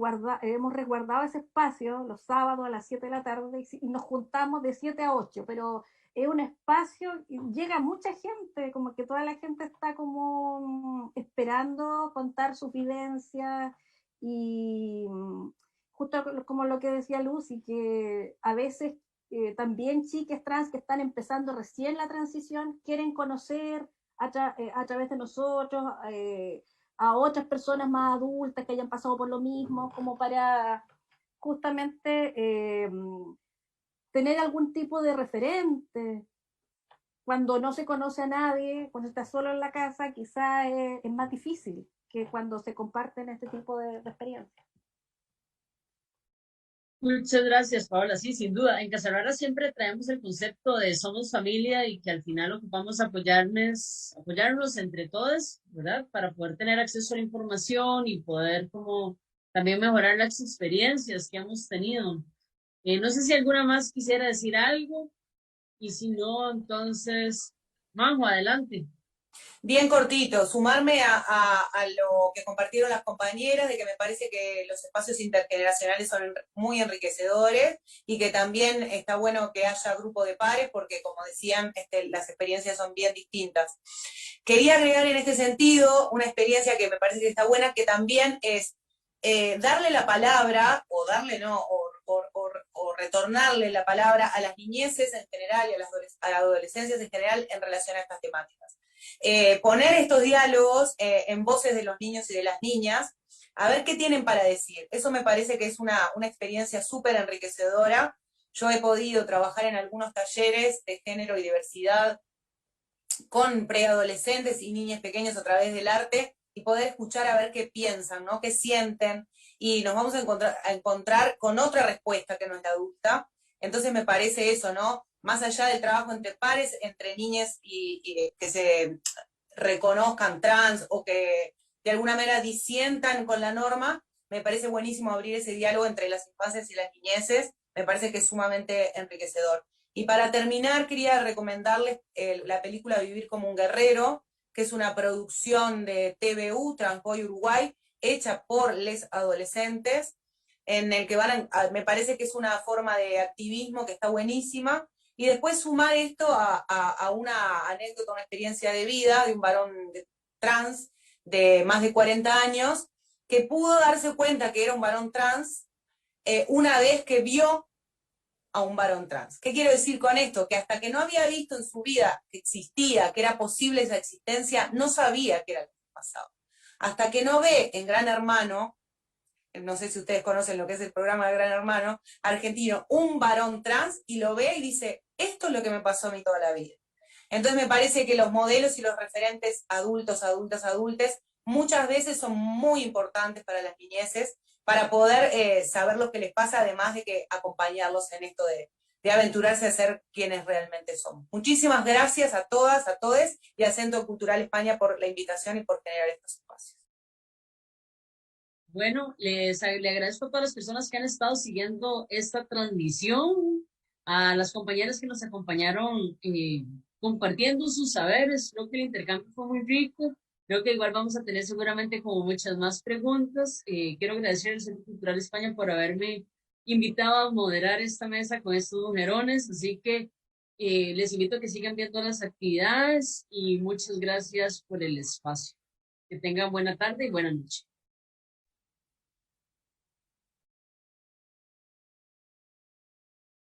resguardado ese espacio los sábados a las 7 de la tarde y nos juntamos de 7 a 8, pero es un espacio y llega mucha gente, como que toda la gente está como esperando contar sus vivencias y justo como lo que decía Lucy, que a veces también chicas trans que están empezando recién la transición quieren conocer a través de nosotros a otras personas más adultas que hayan pasado por lo mismo, como para justamente tener algún tipo de referente. Cuando no se conoce a nadie, cuando está solo en la casa, quizá es más difícil que cuando se comparten este tipo de experiencias. Muchas gracias, Paola. Sí, sin duda. En Casalvara siempre traemos el concepto de somos familia y que al final ocupamos apoyarnos entre todos, ¿verdad? Para poder tener acceso a la información y poder como también mejorar las experiencias que hemos tenido. No sé si alguna más quisiera decir algo y si no, entonces, Majo, adelante. Bien cortito, sumarme a lo que compartieron las compañeras, de que me parece que los espacios intergeneracionales son muy enriquecedores y que también está bueno que haya grupo de pares porque, como decían, las experiencias son bien distintas. Quería agregar en este sentido una experiencia que me parece que está buena, que también es darle la palabra, o darle no, o retornarle la palabra a las niñeces en general y a las adolescencias en general en relación a estas temáticas. Poner estos diálogos en voces de los niños y de las niñas, a ver qué tienen para decir. Eso me parece que es una experiencia súper enriquecedora. Yo he podido trabajar en algunos talleres de género y diversidad con preadolescentes y niños pequeños a través del arte y poder escuchar a ver qué piensan, ¿no? Qué sienten, y nos vamos a encontrar con otra respuesta que no es la adulta. Entonces me parece eso, ¿no? Más allá del trabajo entre pares, entre niñas y que se reconozcan trans o que de alguna manera disientan con la norma, me parece buenísimo abrir ese diálogo entre las infancias y las niñeces, me parece que es sumamente enriquecedor. Y para terminar, quería recomendarles la película Vivir como un guerrero, que es una producción de TVU, Transboy Uruguay, hecha por les adolescentes, en el que me parece que es una forma de activismo que está buenísima, y después sumar esto a una anécdota, una experiencia de vida de un varón trans de más de 40 años, que pudo darse cuenta que era un varón trans una vez que vio a un varón trans. ¿Qué quiero decir con esto? Que hasta que no había visto en su vida que existía, que era posible esa existencia, no sabía qué era lo que pasaba. Hasta que no ve en Gran Hermano, no sé si ustedes conocen lo que es el programa de Gran Hermano argentino, un varón trans, y lo ve y dice, esto es lo que me pasó a mí toda la vida. Entonces me parece que los modelos y los referentes adultos, adultas, adultes, muchas veces son muy importantes para las niñeces, para poder saber lo que les pasa, además de que acompañarlos en esto de aventurarse a ser quienes realmente somos. Muchísimas gracias a todas, a todes y a Centro Cultural España por la invitación y por generar estos espacios. Bueno, le agradezco a todas las personas que han estado siguiendo esta transmisión, a las compañeras que nos acompañaron compartiendo sus saberes. Creo que el intercambio fue muy rico. Creo que igual vamos a tener seguramente como muchas más preguntas. Quiero agradecer al Centro Cultural España por haberme invitado a moderar esta mesa con estos mujerones. Así que les invito a que sigan viendo las actividades y muchas gracias por el espacio. Que tengan buena tarde y buena noche.